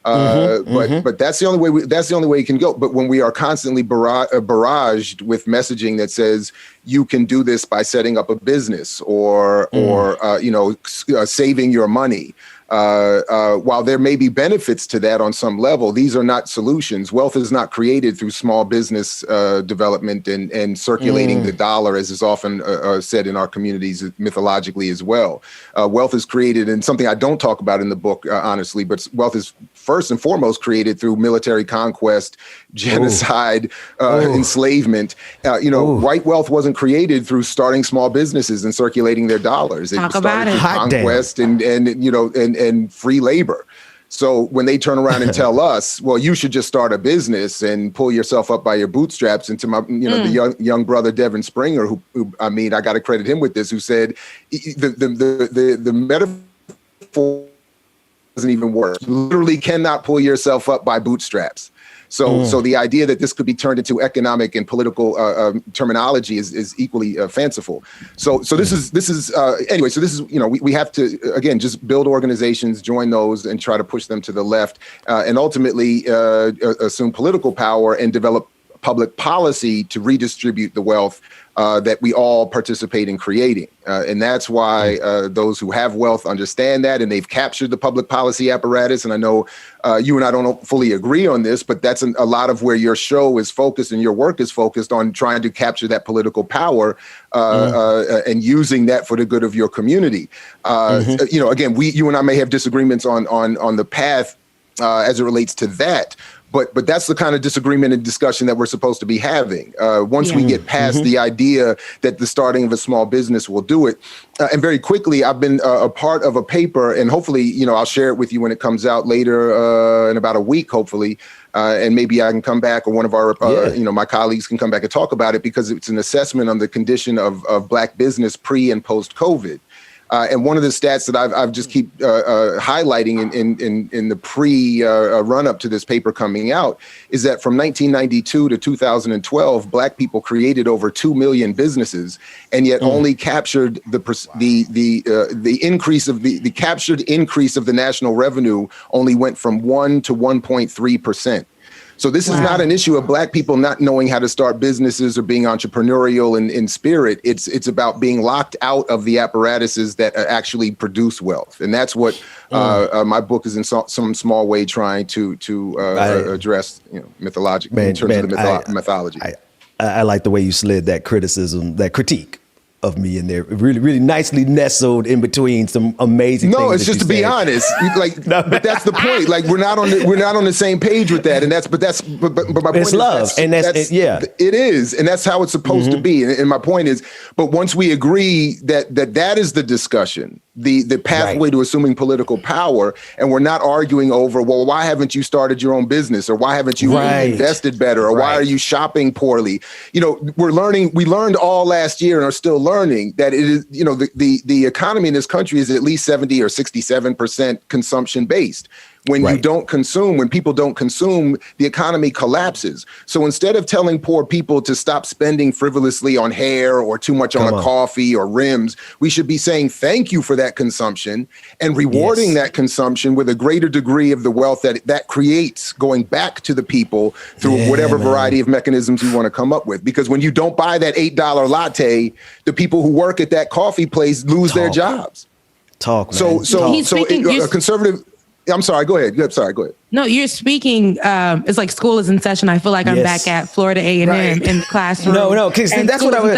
But that's the only way it can go. But when we are constantly barraged with messaging that says you can do this by setting up a business or saving your money, while there may be benefits to that on some level, these are not solutions. Wealth is not created through small business development and circulating the dollar, as is often said in our communities mythologically as well. Wealth is created, and something I don't talk about in the book, honestly, but wealth is first and foremost created through military conquest, genocide, enslavement. White wealth wasn't created through starting small businesses and circulating their dollars. It started through conquest and free labor. So when they turn around and tell us, well, you should just start a business and pull yourself up by your bootstraps, and to my, the young brother Devin Springer, who I mean, I got to credit him with this, who said the metaphor doesn't even work. You literally cannot pull yourself up by bootstraps. So the idea that this could be turned into economic and political terminology is equally fanciful. So this is anyway. So this is we have to again just build organizations, join those, and try to push them to the left, and ultimately assume political power and develop public policy to redistribute the wealth that we all participate in creating. And that's why those who have wealth understand that, and they've captured the public policy apparatus. And I know you and I don't fully agree on this, but that's a lot of where your show is focused and your work is focused on trying to capture that political power and using that for the good of your community. Again, you and I may have disagreements on the path as it relates to that. But that's the kind of disagreement and discussion that we're supposed to be having. Once we get past the idea that the starting of a small business will do it. And very quickly, I've been a part of a paper, and hopefully, I'll share it with you when it comes out later in about a week, hopefully. And maybe I can come back, or one of our, my colleagues can come back and talk about it, because it's an assessment on the condition of Black business pre and post COVID. And one of the stats that I've just keep highlighting in the run up to this paper coming out is that from 1992 to 2012, Black people created over 2 million businesses, and yet only captured the increase of the captured increase of the national revenue only went from 1 to 1.3%. So this is not an issue of Black people not knowing how to start businesses or being entrepreneurial in spirit. It's about being locked out of the apparatuses that actually produce wealth. And that's what my book is in some small way trying to address, mythologically, in terms of the mythology. I like the way you slid that criticism, that critique of me in there, really, really nicely nestled in between some amazing things. No, it's just to be honest. But that's the point. Like we're not on the same page with that, and my point it's is love, it is, and that's how it's supposed to be. And my point is, but once we agree that is the discussion, the pathway to assuming political power, and we're not arguing over, well, why haven't you started your own business, or why haven't you invested better, or why are you shopping poorly? We learned all last year and are still learning that it is, the economy in this country is at least 70 or 67% consumption based. When you don't consume, when people don't consume, the economy collapses. So instead of telling poor people to stop spending frivolously on hair or too much on coffee or rims, we should be saying thank you for that consumption and rewarding that consumption with a greater degree of the wealth that creates going back to the people through whatever variety of mechanisms you want to come up with. Because when you don't buy that $8 latte, the people who work at that coffee place lose their jobs. So a conservative. I'm sorry, go ahead. Go ahead. No, you're speaking. It's like school is in session. I feel like I'm back at Florida A&M in the classroom. No, because that's what I was.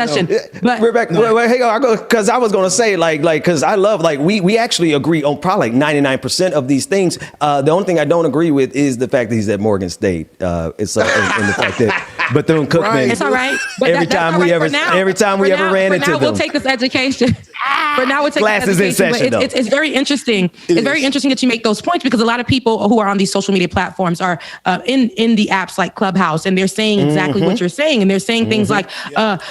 But Rebecca, hang on, because I was going to say because I love we actually agree on probably 99% of these things. The only thing I don't agree with is the fact that he's at Morgan State. It's and the fact that Bethune-Cookman. It's all right. But every time we ever ran into them. We'll take this education. For now, we'll take classes in session. But it's very interesting. It's very interesting that you make those points, because a lot of people who are on these social media platforms are in the apps like Clubhouse, and they're saying exactly what you're saying, and they're saying things like,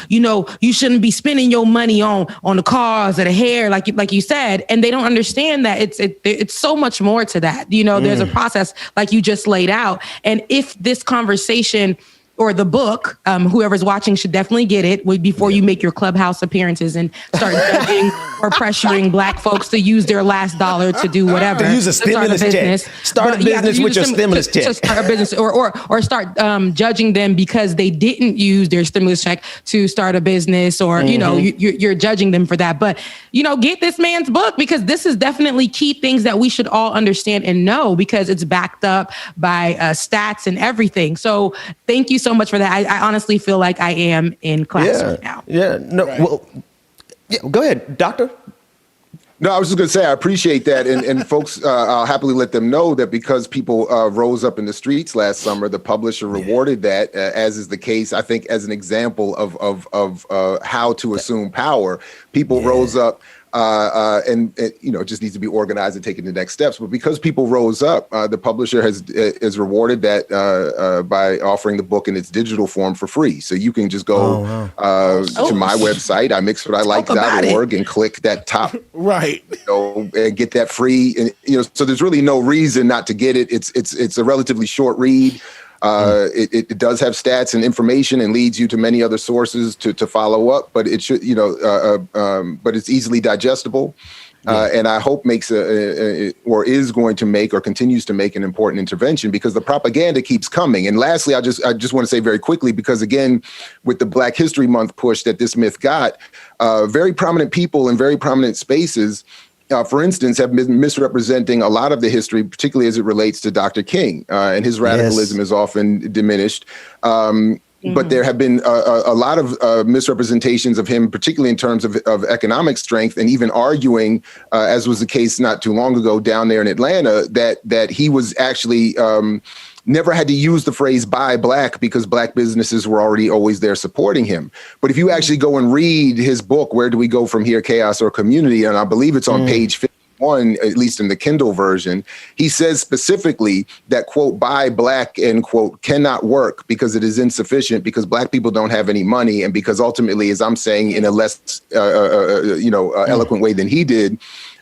you shouldn't be spending your money on the cars or the hair, like you said, and they don't understand that it's so much more to that. There's a process like you just laid out, and if this conversation or the book, whoever's watching should definitely get it before you make your Clubhouse appearances and start judging or pressuring Black folks to use their last dollar to do whatever. To use a stimulus check. Start a business with your stimulus check. To start a business or start judging them because they didn't use their stimulus check to start a business, or, you're judging them for that. But, get this man's book, because this is definitely key things that we should all understand and know, because it's backed up by stats and everything. So thank you so much for that. I honestly feel like I am in class right now. Yeah. No. Right. Well. Yeah. Go ahead, Doctor. No, I was just going to say I appreciate that, and folks, I'll happily let them know that because people rose up in the streets last summer, the publisher rewarded that, as is the case, I think, as an example of how to assume power. People rose up. And it just needs to be organized and taken the next steps. But because people rose up, the publisher has rewarded that by offering the book in its digital form for free. So you can just go to my website, imixwhatilike.org, and click that top and get that free. And so there's really no reason not to get it. It's a relatively short read. It does have stats and information and leads you to many other sources to follow up, but it should, but it's easily digestible. And I hope makes is going to make or continues to make an important intervention, because the propaganda keeps coming. And lastly, I just want to say very quickly, because again, with the Black History Month push that this myth got, very prominent people in very prominent spaces, for instance, have been misrepresenting a lot of the history, particularly as it relates to Dr. King, and his radicalism is often diminished. But there have been a lot of misrepresentations of him, particularly in terms of economic strength, and even arguing, as was the case not too long ago down there in Atlanta, that he was actually never had to use the phrase buy black because black businesses were already always there supporting him. But if you actually go and read his book, Where Do We Go From Here, Chaos or Community? And I believe it's on page 51, at least in the Kindle version, he says specifically that, quote, buy black, end quote, cannot work because it is insufficient, because black people don't have any money. And because ultimately, as I'm saying in a less, eloquent way than he did,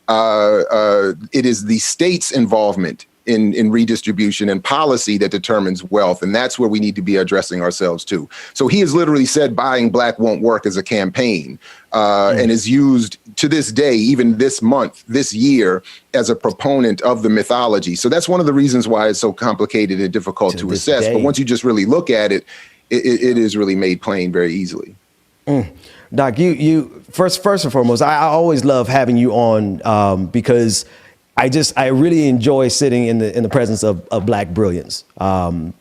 it is the state's involvement in redistribution and policy that determines wealth. And that's where we need to be addressing ourselves too. So he has literally said buying black won't work as a campaign, and is used to this day, even this month, this year, as a proponent of the mythology. So that's one of the reasons why it's so complicated and difficult to assess. But once you just really look at it, it is really made plain very easily. Doc, you first and foremost, I always love having you on because I really enjoy sitting in the presence of Black brilliance. And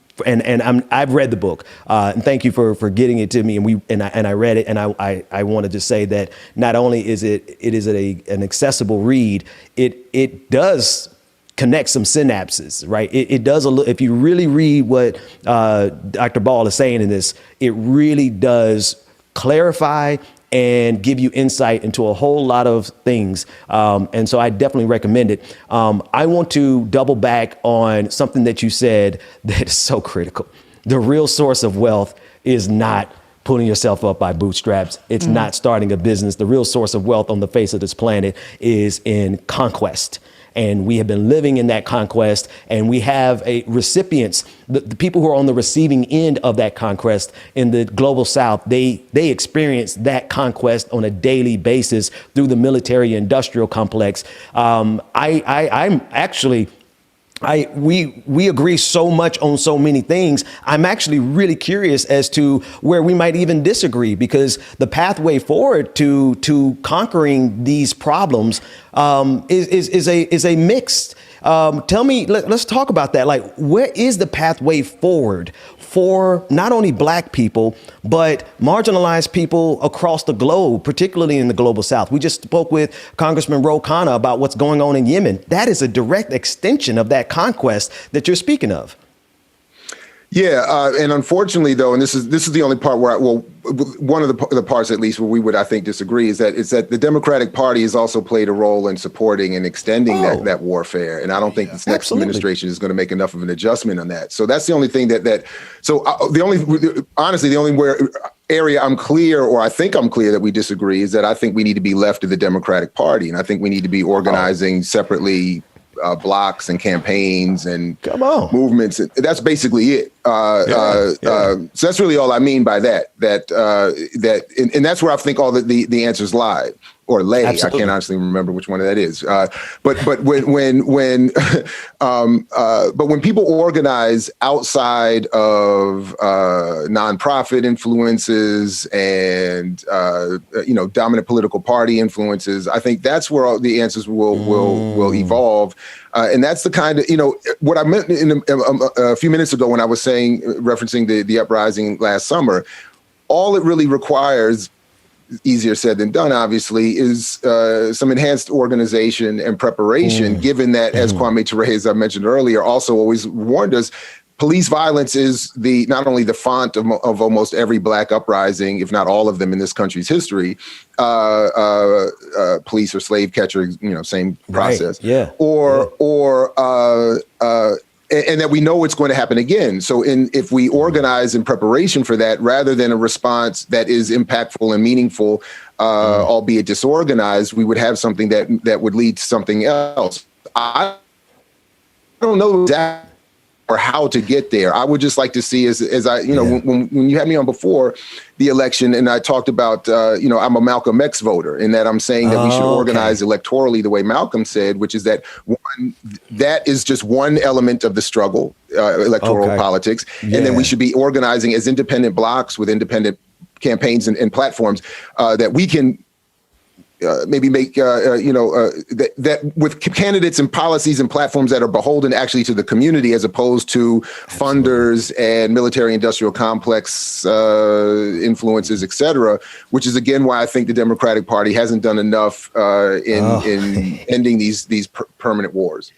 I've read the book, and thank you for getting it to me. And I read it, and I want to just say that not only is it an accessible read, it does connect some synapses, right? It does if you really read what Dr. Ball is saying in this, it really does clarify and give you insight into a whole lot of things. And so I definitely recommend it. I want to double back on something that you said that is so critical. The real source of wealth is not pulling yourself up by bootstraps. It's not starting a business. The real source of wealth on the face of this planet is in conquest. And we have been living in that conquest, and we have recipients, the people who are on the receiving end of that conquest in the global South. They experience that conquest on a daily basis through the military industrial complex. We agree so much on so many things. I'm actually really curious as to where we might even disagree, because the pathway forward to conquering these problems is a mixed. Tell me, let's talk about that. Like, where is the pathway forward for not only Black people, but marginalized people across the globe, particularly in the global South? We just spoke with Congressman Ro Khanna about what's going on in Yemen. That is a direct extension of that conquest that you're speaking of. Yeah, and unfortunately, though, and this is the only part where one of the parts, at least, where we would, I think, disagree is that the Democratic Party has also played a role in supporting and extending that warfare, and I don't think this next administration is going to make enough of an adjustment on that. So that's the only thing honestly, the only area I'm clear, or I think I'm clear that we disagree, is that I think we need to be left of the Democratic Party, and I think we need to be organizing separately. Blocks and campaigns and movements. That's basically it. So that's really all I mean by that. And that's where I think all the answers lie or lay. Absolutely. I can't honestly remember which one that is. But when people organize outside of nonprofit influences and dominant political party influences, I think that's where all the answers will evolve. And that's the kind of, what I meant a few minutes ago when I was referencing the uprising last summer. All it really requires, easier said than done, obviously, is some enhanced organization and preparation, given that, as Kwame Ture, as I mentioned earlier, also always warned us, police violence is not only the font of almost every Black uprising, if not all of them in this country's history. Police or slave catchers, same process. And that we know it's going to happen again. So if we organize in preparation for that, rather than a response that is impactful and meaningful, albeit disorganized, we would have something that would lead to something else. I don't know exactly or how to get there. I would just like to see, as I, when you had me on before the election, and I talked about, I'm a Malcolm X voter, in that I'm saying that we should organize electorally the way Malcolm said, which is that that is just one element of the struggle, electoral politics, and then we should be organizing as independent blocks with campaigns and platforms that we can maybe make, that with candidates and policies and platforms that are beholden actually to the community, as opposed to funders and military industrial complex influences, et cetera, which is, again, why I think the Democratic Party hasn't done enough in ending these permanent wars.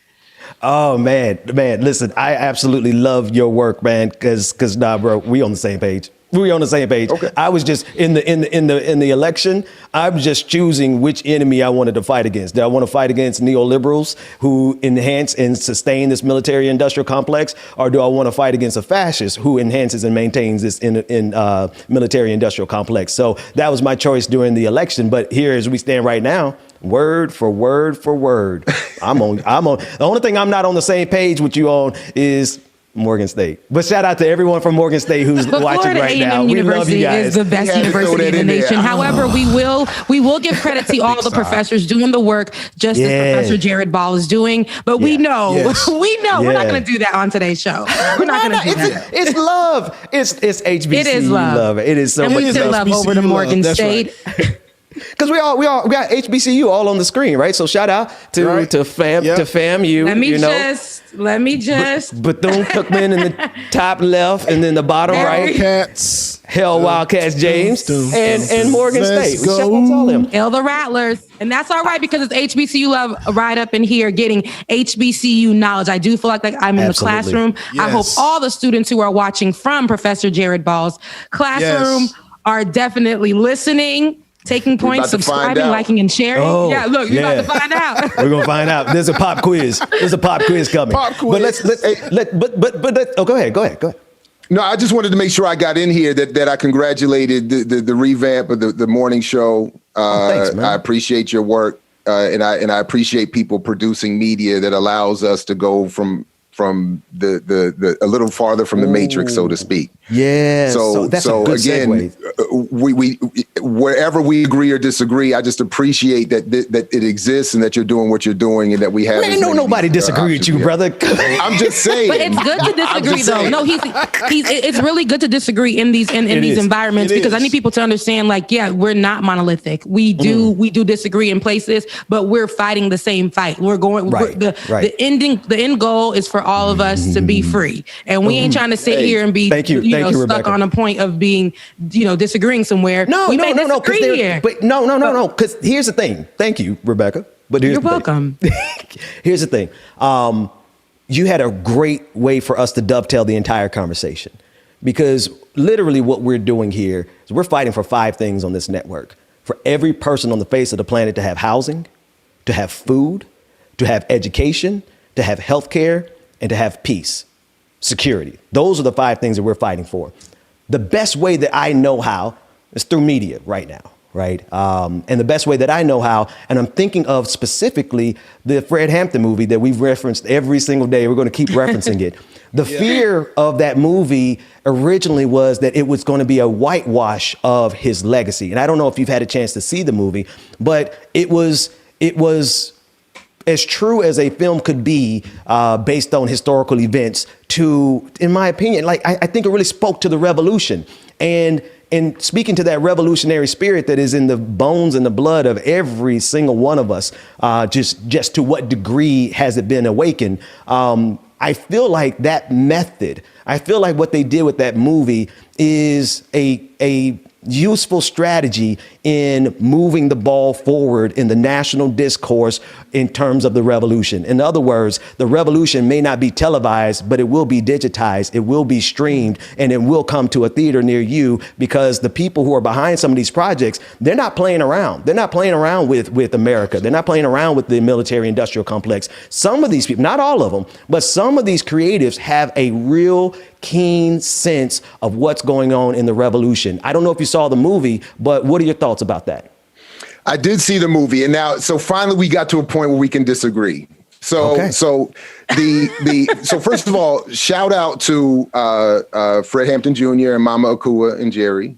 Oh man, listen, I absolutely love your work, man. Cause bro, we on the same page. Okay. I was just in the election. I'm just choosing which enemy I wanted to fight against. Did I want to fight against neoliberals who enhance and sustain this military-industrial complex, or do I want to fight against a fascist who enhances and maintains this military-industrial complex? So that was my choice during the election. But here, as we stand right now, word for word for word, I'm on. The only thing I'm not on the same page with you on is Morgan State. But shout out to everyone from Morgan State who's watching Florida right A&M now. We love you University guys. is the best university in the nation. However, we will give credit to all the professors doing the work, just as Professor Jared Ball is doing. But we know we're not going to do that on today's show. We're not going to do that. It's love. It's HBCU It is love. It is so and much we send love over to Morgan State. Right. Because we got HBCU all on the screen, right? So shout out to FAMU. Let me just Bethune-Cookman in the top left, and then the bottom right. Wildcats, James, and Morgan State. Shout out to all them. Hail the Rattlers. And that's all right because it's HBCU love right up in here, getting HBCU knowledge. I do feel like I'm in the classroom. Yes. I hope all the students who are watching from Professor Jared Ball's classroom are definitely listening, taking points, subscribing, liking, and sharing. You're about to find out. We're gonna find out. There's a pop quiz. There's a pop quiz coming. But let's go ahead. No, I just wanted to make sure I got in here that I congratulated the revamp of the morning show. Thanks, man. I appreciate your work, and I appreciate people producing media that allows us to go from the a little farther from the matrix, so to speak. Yeah. So that's a good again, segue. We wherever we agree or disagree, I just appreciate that it exists and that you're doing what you're doing and that we have. Ain't nobody disagree with you, brother. I'm just saying. But it's good to disagree, though. No, it's really good to disagree in these these environments because I need people to understand. Like, we're not monolithic. We do disagree in places, but we're fighting the same fight. We're going. The end goal is for all of us to be free, and we ain't trying to sit here and be stuck Rebecca. on a point of being disagreeing somewhere. No. But no. Because here's the thing. Thank you, Rebecca. But you're welcome. Here's the thing. You had a great way for us to dovetail the entire conversation, because literally what we're doing here is we're fighting for 5 things on this network: for every person on the face of the planet to have housing, to have food, to have education, to have healthcare, and to have peace, security. Those are the 5 things that we're fighting for. The best way that I know how is through media right now, right? And the best way that I know how, and I'm thinking of specifically the Fred Hampton movie that we've referenced every single day. We're going to keep referencing it. The fear of that movie originally was that it was going to be a whitewash of his legacy. And I don't know if you've had a chance to see the movie, but it was as true as a film could be based on historical events to, in my opinion, I think it really spoke to the revolution. And speaking to that revolutionary spirit that is in the bones and the blood of every single one of us, just to what degree has it been awakened? I feel like that method, I feel like what they did with that movie is a useful strategy in moving the ball forward in the national discourse in terms of the revolution. In other words, the revolution may not be televised, but it will be digitized, it will be streamed, and it will come to a theater near you, because the people who are behind some of these projects, they're not playing around. They're not playing around with America. They're not playing around with the military industrial complex. Some of these people, not all of them, but some of these creatives have a real keen sense of what's going on in the revolution. I don't know if you saw the movie, but what are your thoughts about that? I did see the movie, and so finally we got to a point where we can disagree. So first of all, shout out to Fred Hampton Jr. and Mama Akua and Jerry.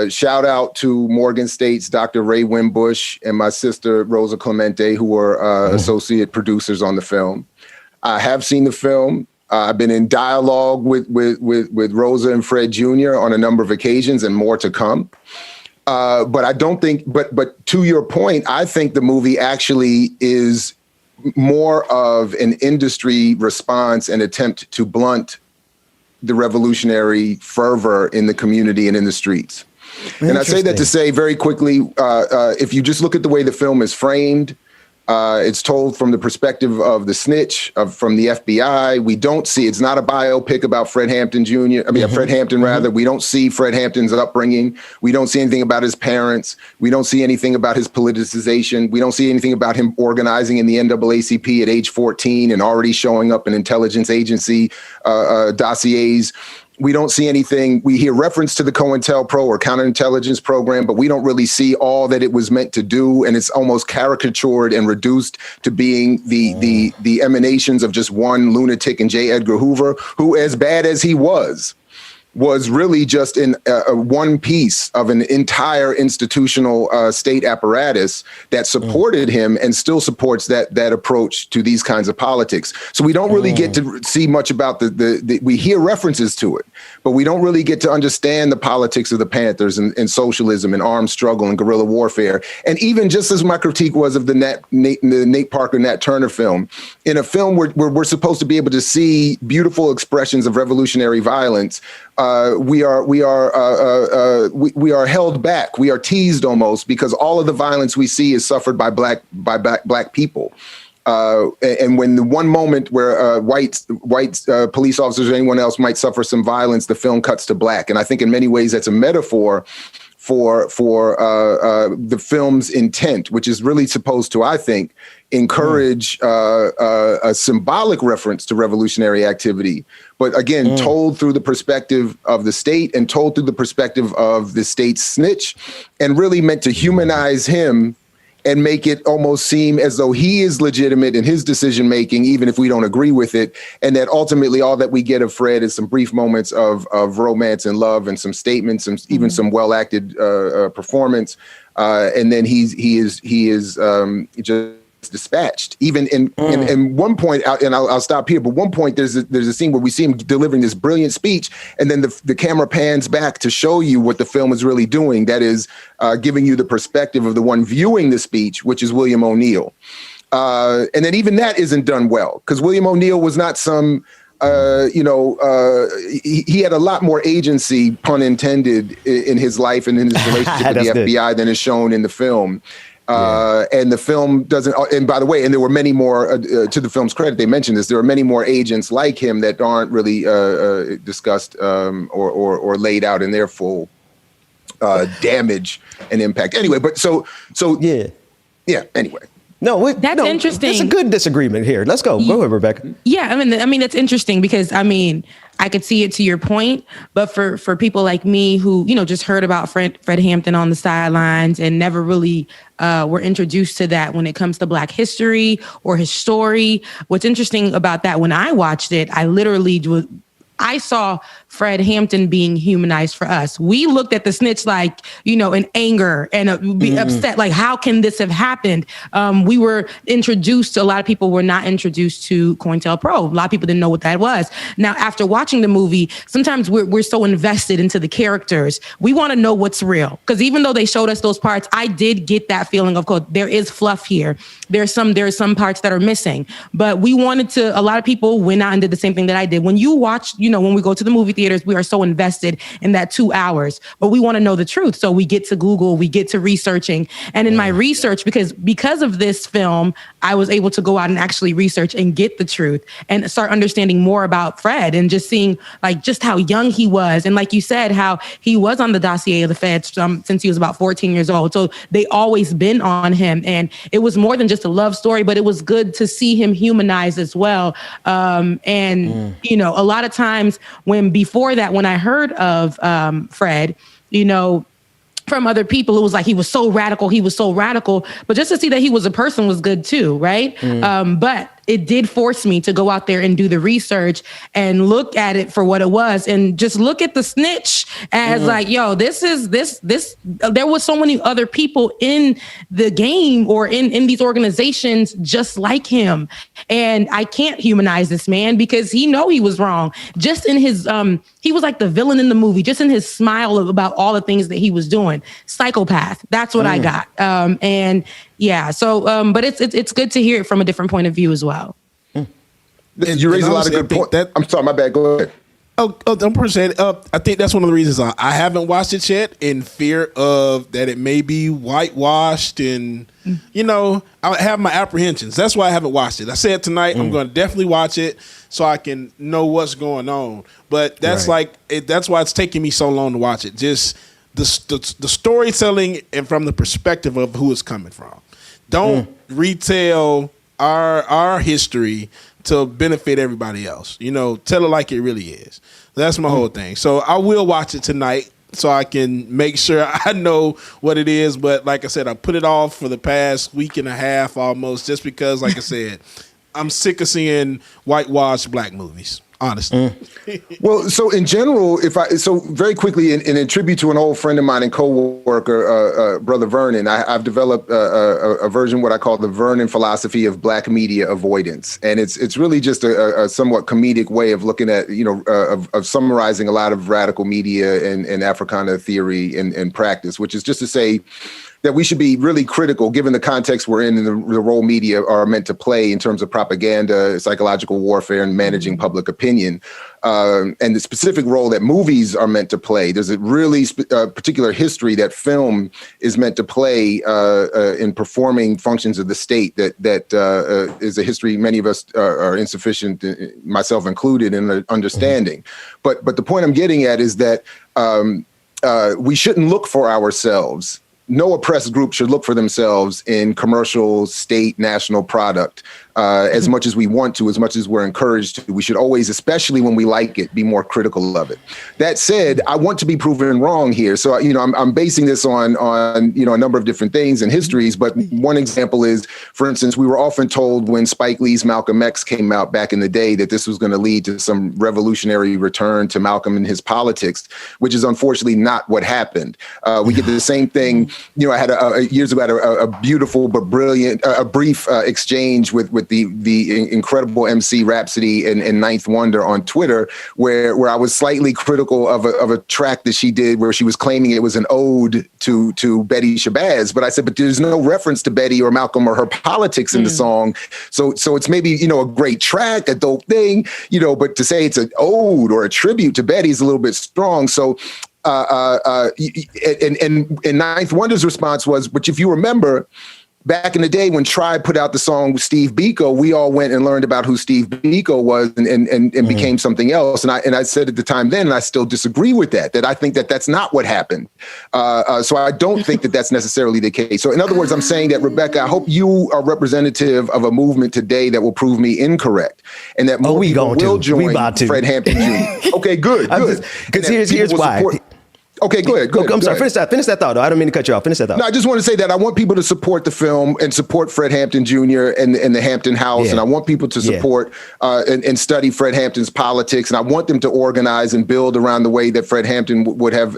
Shout out to Morgan State's Dr. Ray Wimbush and my sister Rosa Clemente, who were associate producers on the film. I have seen the film. I've been in dialogue with Rosa and Fred Jr. on a number of occasions, and more to come. But I don't think, but to your point, I think the movie actually is more of an industry response and attempt to blunt the revolutionary fervor in the community and in the streets. And I say that to say very quickly, if you just look at the way the film is framed, It's told from the perspective of the snitch, from the FBI. We don't see, it's not a biopic about Fred Hampton Jr. Fred Hampton, rather. We don't see Fred Hampton's upbringing. We don't see anything about his parents. We don't see anything about his politicization. We don't see anything about him organizing in the NAACP at age 14 and already showing up in intelligence agency dossiers. We don't see anything. We hear reference to the COINTELPRO or counterintelligence program, but we don't really see all that it was meant to do. And it's almost caricatured and reduced to being the emanations of just one lunatic in J. Edgar Hoover, who, as bad as he was really just in one piece of an entire institutional state apparatus that supported him and still supports that approach to these kinds of politics. So we don't really get to see much about we hear references to it, but we don't really get to understand the politics of the Panthers and socialism and armed struggle and guerrilla warfare. And even just as my critique was of the Nate Parker, Nat Turner film, in a film where we're supposed to be able to see beautiful expressions of revolutionary violence, we are held back. We are teased almost because all of the violence we see is suffered by black people. And when the one moment where white police officers or anyone else might suffer some violence, the film cuts to black. And I think in many ways that's a metaphor for the film's intent, which is really supposed to, I think, encourage a symbolic reference to revolutionary activity, but again, told through the perspective of the state and told through the perspective of the state's snitch, and really meant to humanize him and make it almost seem as though he is legitimate in his decision making, even if we don't agree with it, and that ultimately all that we get of Fred is some brief moments of romance and love and some statements and even some well acted performance, and then he is just dispatched. Even in one point, and I'll stop here, but one point there's a scene where we see him delivering this brilliant speech, and then the camera pans back to show you what the film is really doing. That is giving you the perspective of the one viewing the speech, which is William O'Neill. And then even that isn't done well, because William O'Neill was not some he had a lot more agency, pun intended, in his life and in his relationship with the FBI than is shown in the film. And the film doesn't, and by the way, and there were many more, to the film's credit, they mentioned this, there are many more agents like him that aren't really discussed or laid out in their full damage and impact. Anyway, but so anyway. No, that's interesting. It's a good disagreement here. Let's go. Go ahead, Rebecca. Yeah, I mean, that's interesting because I could see it to your point, but for people like me who, just heard about Fred Hampton on the sidelines and never really were introduced to that when it comes to Black history or his story. What's interesting about that, when I watched it, I saw Fred Hampton being humanized for us. We looked at the snitch like, in anger and be upset. Like, how can this have happened? We were introduced to, a lot of people were not introduced to COINTELPRO. A lot of people didn't know what that was. Now, after watching the movie, sometimes we're so invested into the characters. We want to know what's real. Because even though they showed us those parts, I did get that feeling of, there is fluff here. There's some parts that are missing. But we wanted to, a lot of people went out and did the same thing that I did. When you watch, when we go to the movie theaters, we are so invested in that 2 hours, but we want to know the truth. So we get to Google, we get to researching. And in my research, because of this film, I was able to go out and actually research and get the truth and start understanding more about Fred and just seeing just how young he was. And like you said, how he was on the dossier of the feds since he was about 14 years old. So they always been on him. And it was more than just a love story, but it was good to see him humanized as well. A lot of times before that, when I heard of Fred, from other people, it was like he was so radical. But just to see that he was a person was good too, right? But it did force me to go out there and do the research and look at it for what it was, and just look at the snitch as this. There was so many other people in the game or in these organizations just like him, and I can't humanize this man because he was wrong. Just in his, he was like the villain in the movie. Just in his smile about all the things that he was doing, psychopath. That's what I got. But it's good to hear it from a different point of view as well. You raise a lot of good points. I'm sorry, my bad. Go ahead. Oh, I appreciate it. I think that's one of the reasons I haven't watched it yet, in fear of that it may be whitewashed, and I have my apprehensions. That's why I haven't watched it. I said tonight I'm going to definitely watch it so I can know what's going on. But that's that's why it's taking me so long to watch it. Just the storytelling and from the perspective of who it's coming from. Don't retell our history to benefit everybody else. Tell it like it really is. That's my whole thing. So I will watch it tonight so I can make sure I know what it is. But like I said, I put it off for the past week and a half almost, just because, like I said, I'm sick of seeing whitewashed black movies. Honestly. Well, so in general, very quickly, in tribute to an old friend of mine and co-worker, Brother Vernon, I've developed a version, what I call the Vernon philosophy of black media avoidance. And it's really just a somewhat comedic way of looking at, of summarizing a lot of radical media and Africana theory and practice, which is just to say that we should be really critical, given the context we're in and the role media are meant to play in terms of propaganda, psychological warfare, and managing public opinion, and the specific role that movies are meant to play. There's a really particular history that film is meant to play in performing functions of the state that is a history many of us are insufficient, myself included, in understanding. But the point I'm getting at is that we shouldn't look for ourselves. No oppressed group should look for themselves in commercial, state, national product as much as we want to, as much as we're encouraged to. We should always, especially when we like it, be more critical of it. That said, I want to be proven wrong here. So, I'm basing this on a number of different things and histories. But one example is, for instance, we were often told when Spike Lee's Malcolm X came out back in the day that this was going to lead to some revolutionary return to Malcolm and his politics, which is unfortunately not what happened. We get the same thing. I had years ago, a beautiful but brilliant, a brief exchange with the incredible MC Rhapsody and Ninth Wonder on Twitter, where I was slightly critical of a track that she did where she was claiming it was an ode to Betty Shabazz. But I said, but there's no reference to Betty or Malcolm or her politics in the song. So it's maybe, a great track, a dope thing, but to say it's an ode or a tribute to Betty is a little bit strong. So and Ninth Wonder's response was, but if you remember, back in the day when Tribe put out the song Steve Biko, we all went and learned about who Steve Biko was and became something else. And I said at the time then, and I still disagree with that I think that that's not what happened. So I don't think that that's necessarily the case. So in other words, I'm saying that, Rebecca, I hope you are representative of a movement today that will prove me incorrect, and that more people will join Fred Hampton Jr. Okay, good. Because here's why. Okay, go ahead. I'm sorry. Finish that thought, though. I don't mean to cut you off. Finish that thought. No, I just want to say that I want people to support the film and support Fred Hampton Jr. and the Hampton House. And I want people to support and study Fred Hampton's politics. And I want them to organize and build around the way that Fred Hampton would have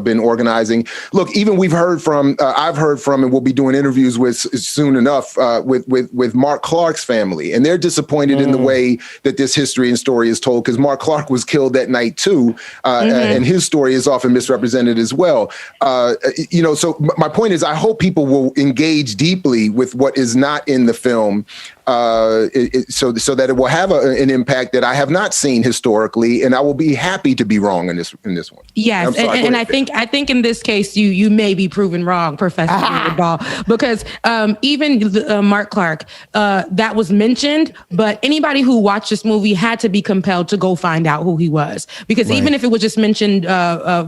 been organizing. Look, even I've heard from, and we'll be doing interviews with soon enough with Mark Clark's family. And they're disappointed in the way that this history and story is told, because Mark Clark was killed that night too. And his story is often misrepresented as well. So my point is, I hope people will engage deeply with what is not in the film, so that it will have an impact that I have not seen historically, and I will be happy to be wrong in this one. Yes, and I think in this case you may be proven wrong, Professor Limbaugh, because even Mark Clark, that was mentioned, but anybody who watched this movie had to be compelled to go find out who he was, because even if it was just mentioned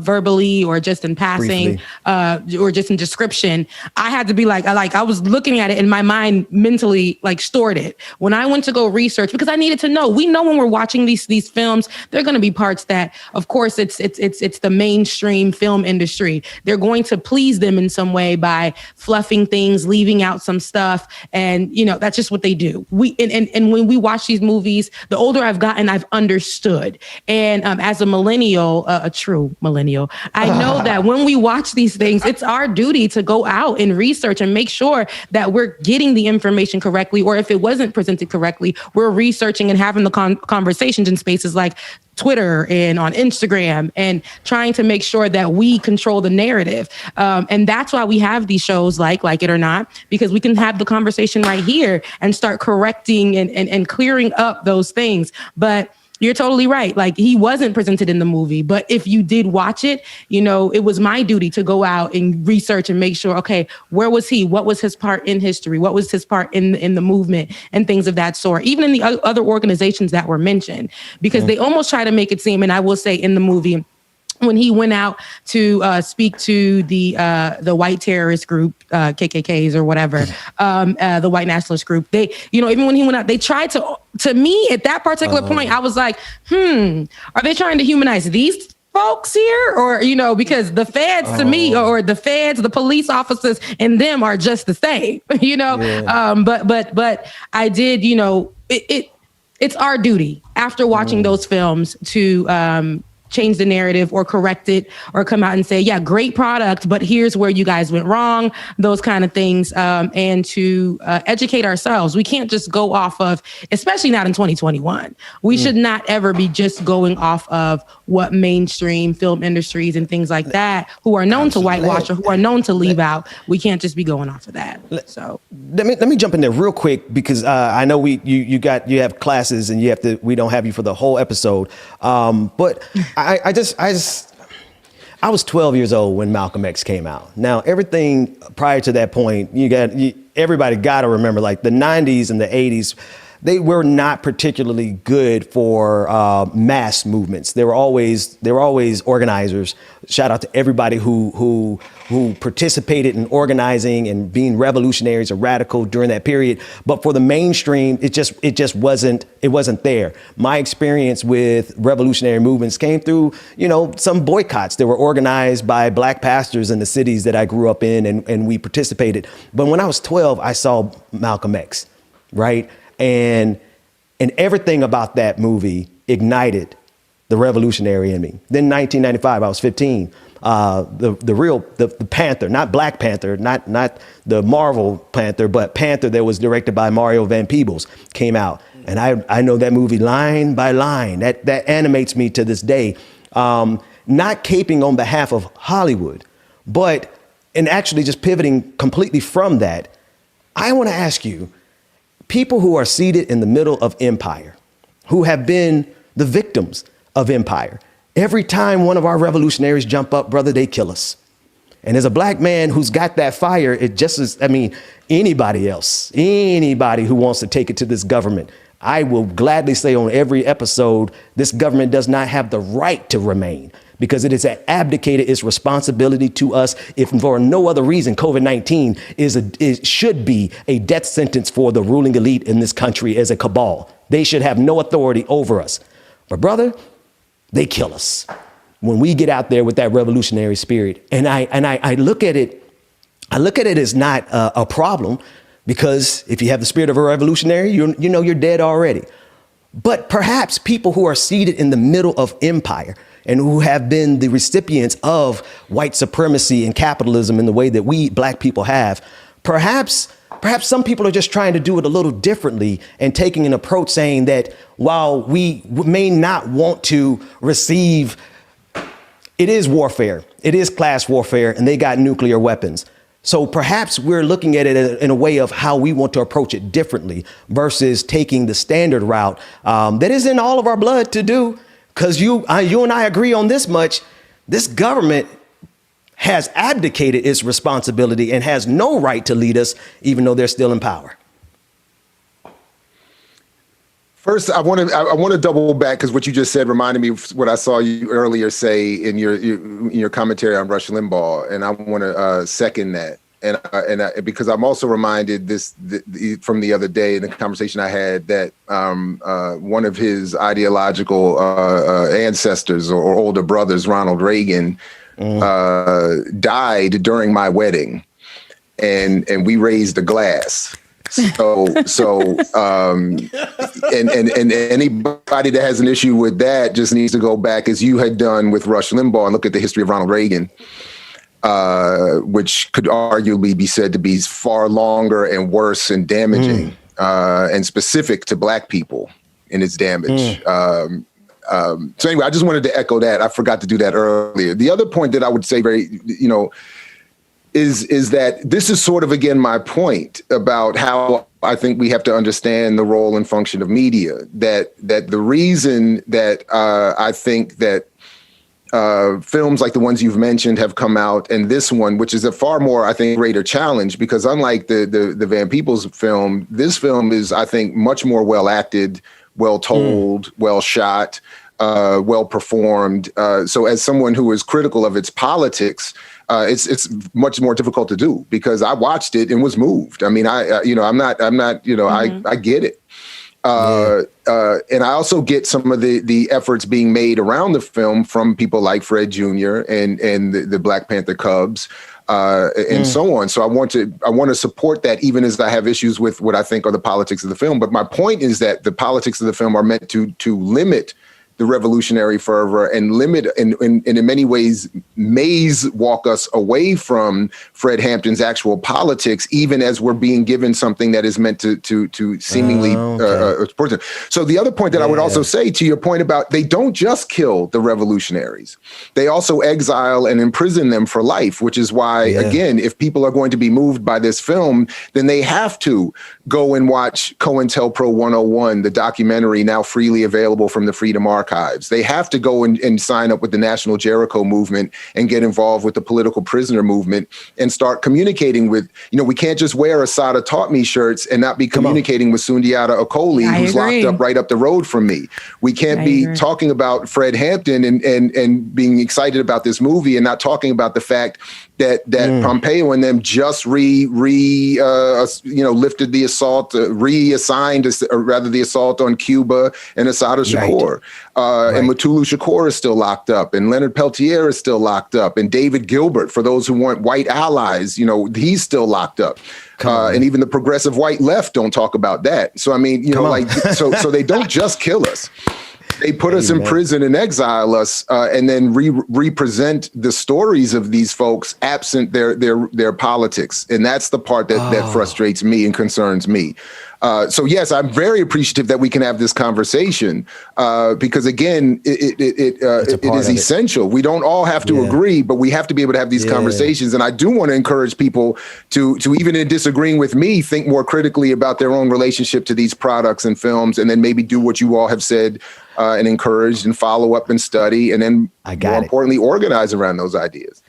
verbally or just in passing, or just in description, I had to be like I was looking at it and my mind mentally stored it. When I went to go research, because I needed to know. We know when we're watching these films, there are going to be parts that, of course, it's the mainstream film industry. They're going to please them in some way by fluffing things, leaving out some stuff, and that's just what they do. And when we watch these movies, the older I've gotten, I've understood. And as a millennial, a true millennial, I know that when we watch these things, it's our duty to go out and research and make sure that we're getting the information correctly, or if it wasn't presented correctly, we're researching and having the conversations in spaces like Twitter and on Instagram, and trying to make sure that we control the narrative. And that's why we have these shows like It or Not, because we can have the conversation right here and start correcting and clearing up those things. But you're totally right. Like, he wasn't presented in the movie, but if you did watch it, you know, it was my duty to go out and research and make sure, okay, where was he? What was his part in history? What was his part in the movement and things of that sort? Even in the other organizations that were mentioned, because they almost try to make it seem, and I will say in the movie, when he went out to speak to the white terrorist group, KKKs or whatever, the white nationalist group, they, you know, even when he went out, they tried to me at that particular point, I was like, are they trying to humanize these folks here? Or, you know, because the feds to me, or the feds, the police officers and them are just the same, you know? Yeah. But I did, you know, it's our duty after watching those films to, change the narrative or correct it or come out and say, yeah, great product, but here's where you guys went wrong, those kind of things, and to educate ourselves. We can't just go off of, especially not in 2021, we should not ever be just going off of what mainstream film industries and things like that, who are known to whitewash or who are known to leave out. We can't just be going off of that. So let me jump in there real quick, because I know you have classes and we don't have you for the whole episode, but I was 12 years old when Malcolm X came out. Now, everything prior to that point, everybody got to remember, like the 90s and the 80s, they were not particularly good for mass movements. They were always organizers. Shout out to everybody who participated in organizing and being revolutionaries or radical during that period. But for the mainstream, it just wasn't there. My experience with revolutionary movements came through, you know, some boycotts that were organized by Black pastors in the cities that I grew up in, and we participated. But when I was 12, I saw Malcolm X, right? And everything about that movie ignited the revolutionary in me. Then 1995, I was 15. The Panther, not Black Panther, not the Marvel Panther, but Panther that was directed by Mario Van Peebles came out. And I know that movie line by line. That animates me to this day. Not caping on behalf of Hollywood, but and actually just pivoting completely from that. I want to ask you, people who are seated in the middle of empire, who have been the victims of empire, every time one of our revolutionaries jump up, brother, they kill us. And as a Black man who's got that fire, it just is, anybody who wants to take it to this government, I will gladly say on every episode, this government does not have the right to remain, because it has abdicated its responsibility to us. If for no other reason, COVID-19 should be a death sentence for the ruling elite in this country as a cabal. They should have no authority over us. But brother, they kill us when we get out there with that revolutionary spirit. And I look at it as not a problem, because if you have the spirit of a revolutionary, you know you're dead already. But perhaps people who are seated in the middle of empire and who have been the recipients of white supremacy and capitalism in the way that we Black people have, perhaps some people are just trying to do it a little differently and taking an approach saying that while we may not want to receive, it is warfare, it is class warfare, and they got nuclear weapons. So perhaps we're looking at it in a way of how we want to approach it differently versus taking the standard route that is in all of our blood to do. Because you and I agree on this much. This government has abdicated its responsibility and has no right to lead us, even though they're still in power. First, I want to double back, because what you just said reminded me of what I saw you earlier say in your commentary on Rush Limbaugh, and I want to second that. And because I'm also reminded from the other day in the conversation I had that one of his ideological ancestors or older brothers, Ronald Reagan, died during my wedding, and we raised a glass. So and anybody that has an issue with that just needs to go back, as you had done with Rush Limbaugh, and look at the history of Ronald Reagan. Which could arguably be said to be far longer and worse and damaging, and specific to Black people in its damage. So anyway, I just wanted to echo that. I forgot to do that earlier. The other point that I would say is that this is sort of, again, my point about how I think we have to understand the role and function of media. That the reason that I think that films like the ones you've mentioned have come out, and this one, which is a far more, I think, greater challenge, because unlike the Van Peebles film, this film is, I think, much more well acted, well told, well shot, well performed. So as someone who is critical of its politics, it's much more difficult to do, because I watched it and was moved. I mean, I get it. And I also get some of the efforts being made around the film from people like Fred Jr. and the Black Panther Cubs, and so on. So I want to support that, even as I have issues with what I think are the politics of the film. But my point is that the politics of the film are meant to limit the revolutionary fervor and limit, and in many ways, walk us away from Fred Hampton's actual politics, even as we're being given something that is meant to seemingly support them. So the other point that I would also say, to your point about, they don't just kill the revolutionaries, they also exile and imprison them for life, which is why, again, if people are going to be moved by this film, then they have to go and watch COINTELPRO 101, the documentary now freely available from the Freedom Archives. They have to go and sign up with the National Jericho movement and get involved with the political prisoner movement and start communicating with, we can't just wear Asada Taught Me shirts and not be communicating with Sundiata Acoli, who's locked up right up the road from me. We can't be talking about Fred Hampton and being excited about this movie and not talking about the fact that Pompeo and them just lifted the assault, reassigned, or rather the assault on Cuba and Assata Shakur. And Mutulu Shakur is still locked up, and Leonard Peltier is still locked up, and David Gilbert, for those who want white allies, he's still locked up. And even the progressive white left don't talk about that. So, I mean, so they don't just kill us. They put us in prison and exile us, and then represent the stories of these folks absent their politics. And that's the part that frustrates me and concerns me. So yes, I'm very appreciative that we can have this conversation, because again, it is essential. We don't all have to agree, but we have to be able to have these conversations. And I do want to encourage people to even in disagreeing with me, think more critically about their own relationship to these products and films, and then maybe do what you all have said and encouraged, and follow up and study, and then more importantly, organize around those ideas.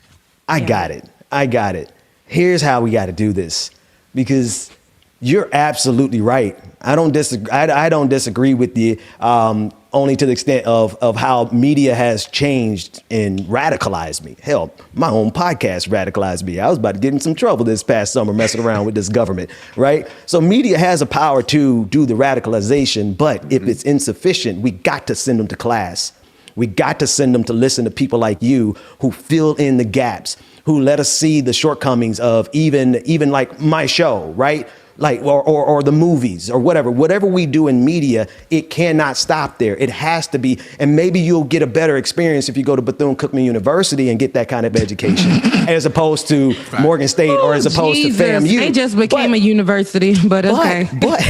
I got it. Here's how we got to do this, because you're absolutely right. I don't disagree with you, only to the extent of how media has changed and radicalized me. Hell, my own podcast radicalized me. I was about to get in some trouble this past summer messing around with this government, right? So media has a power to do the radicalization, but if it's insufficient, we got to send them to class. We got to send them to listen to people like you who fill in the gaps, who let us see the shortcomings of even like my show, right? Like, or the movies or whatever we do in media, it cannot stop there. It has to be. And maybe you'll get a better experience if you go to Bethune-Cookman University and get that kind of education, as opposed to Morgan State or as opposed to FAMU. They just became a university, but okay. But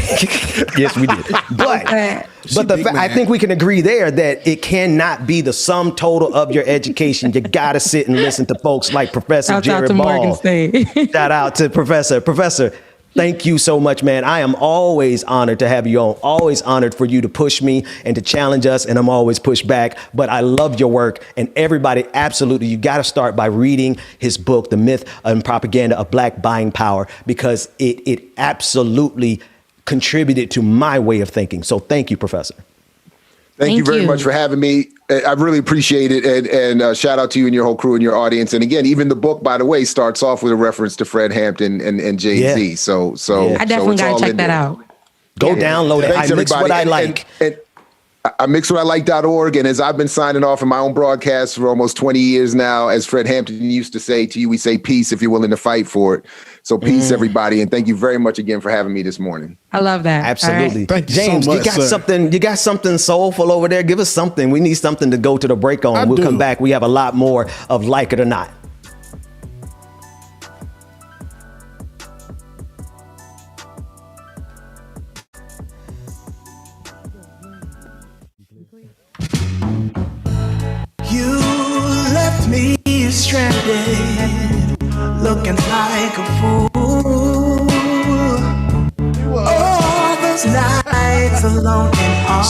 yes, we did. But I think we can agree there that it cannot be the sum total of your education. You got to sit and listen to folks like Professor Jared Ball. Morgan State. Shout out to Professor. Thank you so much, man. I am always honored to have you on, always honored for you to push me and to challenge us, and I'm always pushed back. But I love your work, and everybody, absolutely, you got to start by reading his book, The Myth and Propaganda of Black Buying Power, because it absolutely contributed to my way of thinking. So thank you, Professor. Thank you very much for having me. I really appreciate it. And shout out to you and your whole crew and your audience. And again, even the book, by the way, starts off with a reference to Fred Hampton and Jay-Z. Yeah. So I definitely got to check that out. Go download it. I mix what I like. And I mix what I like.org. And as I've been signing off in my own broadcast for almost 20 years now, as Fred Hampton used to say to you, we say peace if you're willing to fight for it. So peace, everybody. And thank you very much again for having me this morning. I love that. Absolutely. Right. Thank you James, so much, you got something soulful over there. Give us something. We need something to go to the break on. We'll come back. We have a lot more of Like It or Not. You left me stranded, looking like a fool. Oh,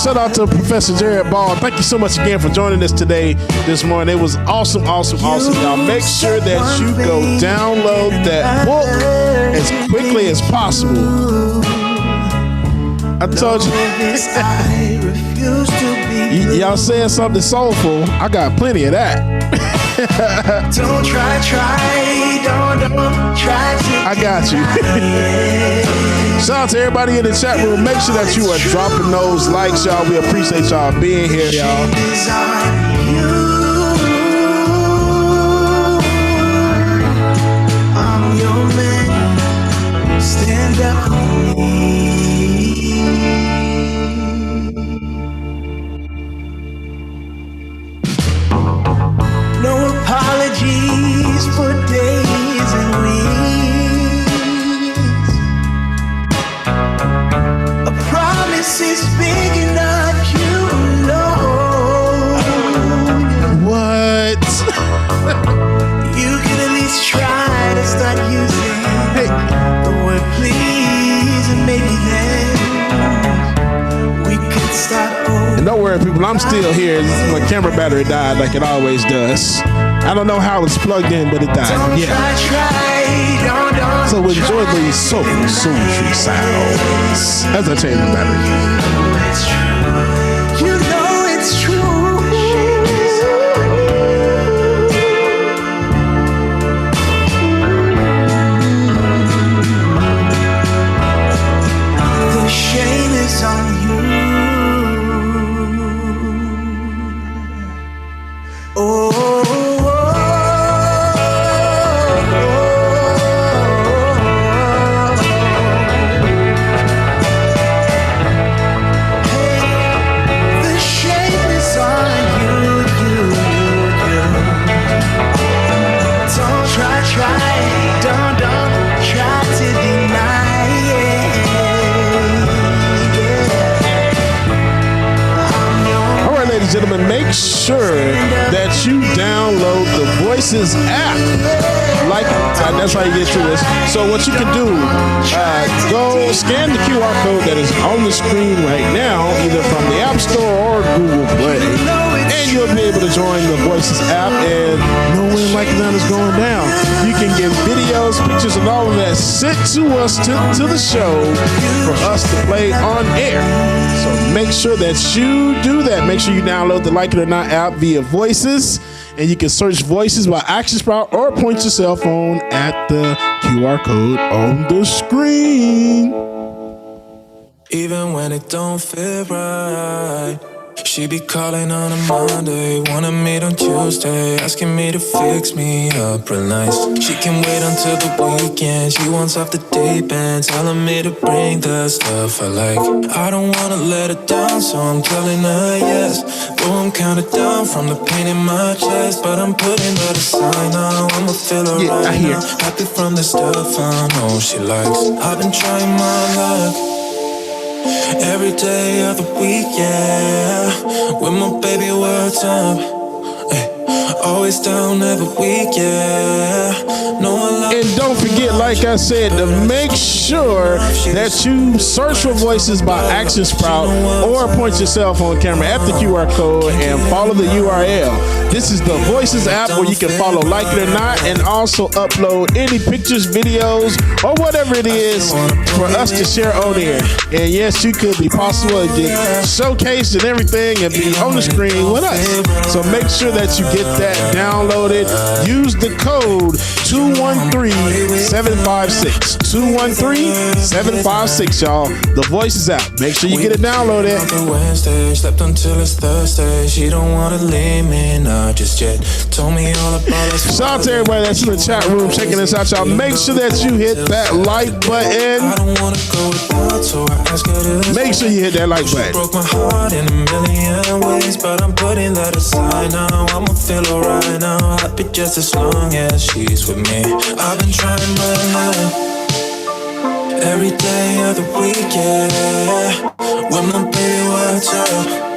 Shout out to Professor Jared Ball. Thank you so much again for joining us today, this morning. It was awesome. Y'all make sure that you go download that book as quickly as possible. I told you. Y'all saying something soulful. I got plenty of that. Don't try, don't try to. I got you. Shout out to everybody in the chat room. Make sure that you are dropping those likes, y'all. We appreciate y'all being here, y'all. I'm your man. Stand up for me. No apologies for days and weeks. A promise is big enough, you know. What? You can at least try to start using the word please, and maybe then we could start over. And don't worry, people, I'm still here. My camera battery died like it always does. I don't know how it's plugged in, but it died. Yeah. So enjoy these soulful, sultry sounds as I change the battery. You know it's true. The shame is on you. Oh. Gentlemen, make sure that you download the Voices app. Like, that's how you get to this. So what you can do, go scan the QR code that is on the screen right now, either from the App Store or Google Play, and you'll be able to join the Voices app and know when Like It is going down. You can get videos, pictures, and all of that sent to us to the show for us to play on air. So make sure that you do that. Make sure you download the Like It or Not app via Voices, and you can search Voices by Action Sprout or point your cell phone at the QR code on the screen. Even when it don't feel right, she be calling on a Monday, wanna meet on Tuesday, asking me to fix me up real nice. She can wait until the weekend, she wants off the deep end, telling me to bring the stuff I like. I don't wanna let her down, so I'm telling her yes. Though I'm kinda down from the pain in my chest, but I'm putting her aside now. I'ma feel her right now, happy from the stuff I know she likes. I've been trying my luck every day of the week, yeah. With my baby, what's up? Ay, always down every week, yeah. No one loves. And don't forget, like I said, to make sure that you search for Voices by Action Sprout or point your cell phone camera at the QR code and follow the URL. This is the Voices app where you can follow Like It or Not and also upload any pictures, videos, or whatever it is for us to share on air. And yes, you could be possible to get showcased and everything and be on the screen with us. So make sure that you get that downloaded. Use the code 213-756. 213-756, y'all. The Voices app. Make sure you get it downloaded. Wednesday, slept until it's Thursday. She don't wanna leave me now just yet. Told me all about us. Shout out to everybody that's in the chat room checking this out, y'all. Make sure that you hit that like button. I don't wanna go without, so I ask her to make sure you hit that like button. Broke my heart in a million ways, but I'm putting that aside now. I'ma feel alright now, happy just as long as she's with me. I've been trying my luck every day of the week, yeah. With my baby, what's up?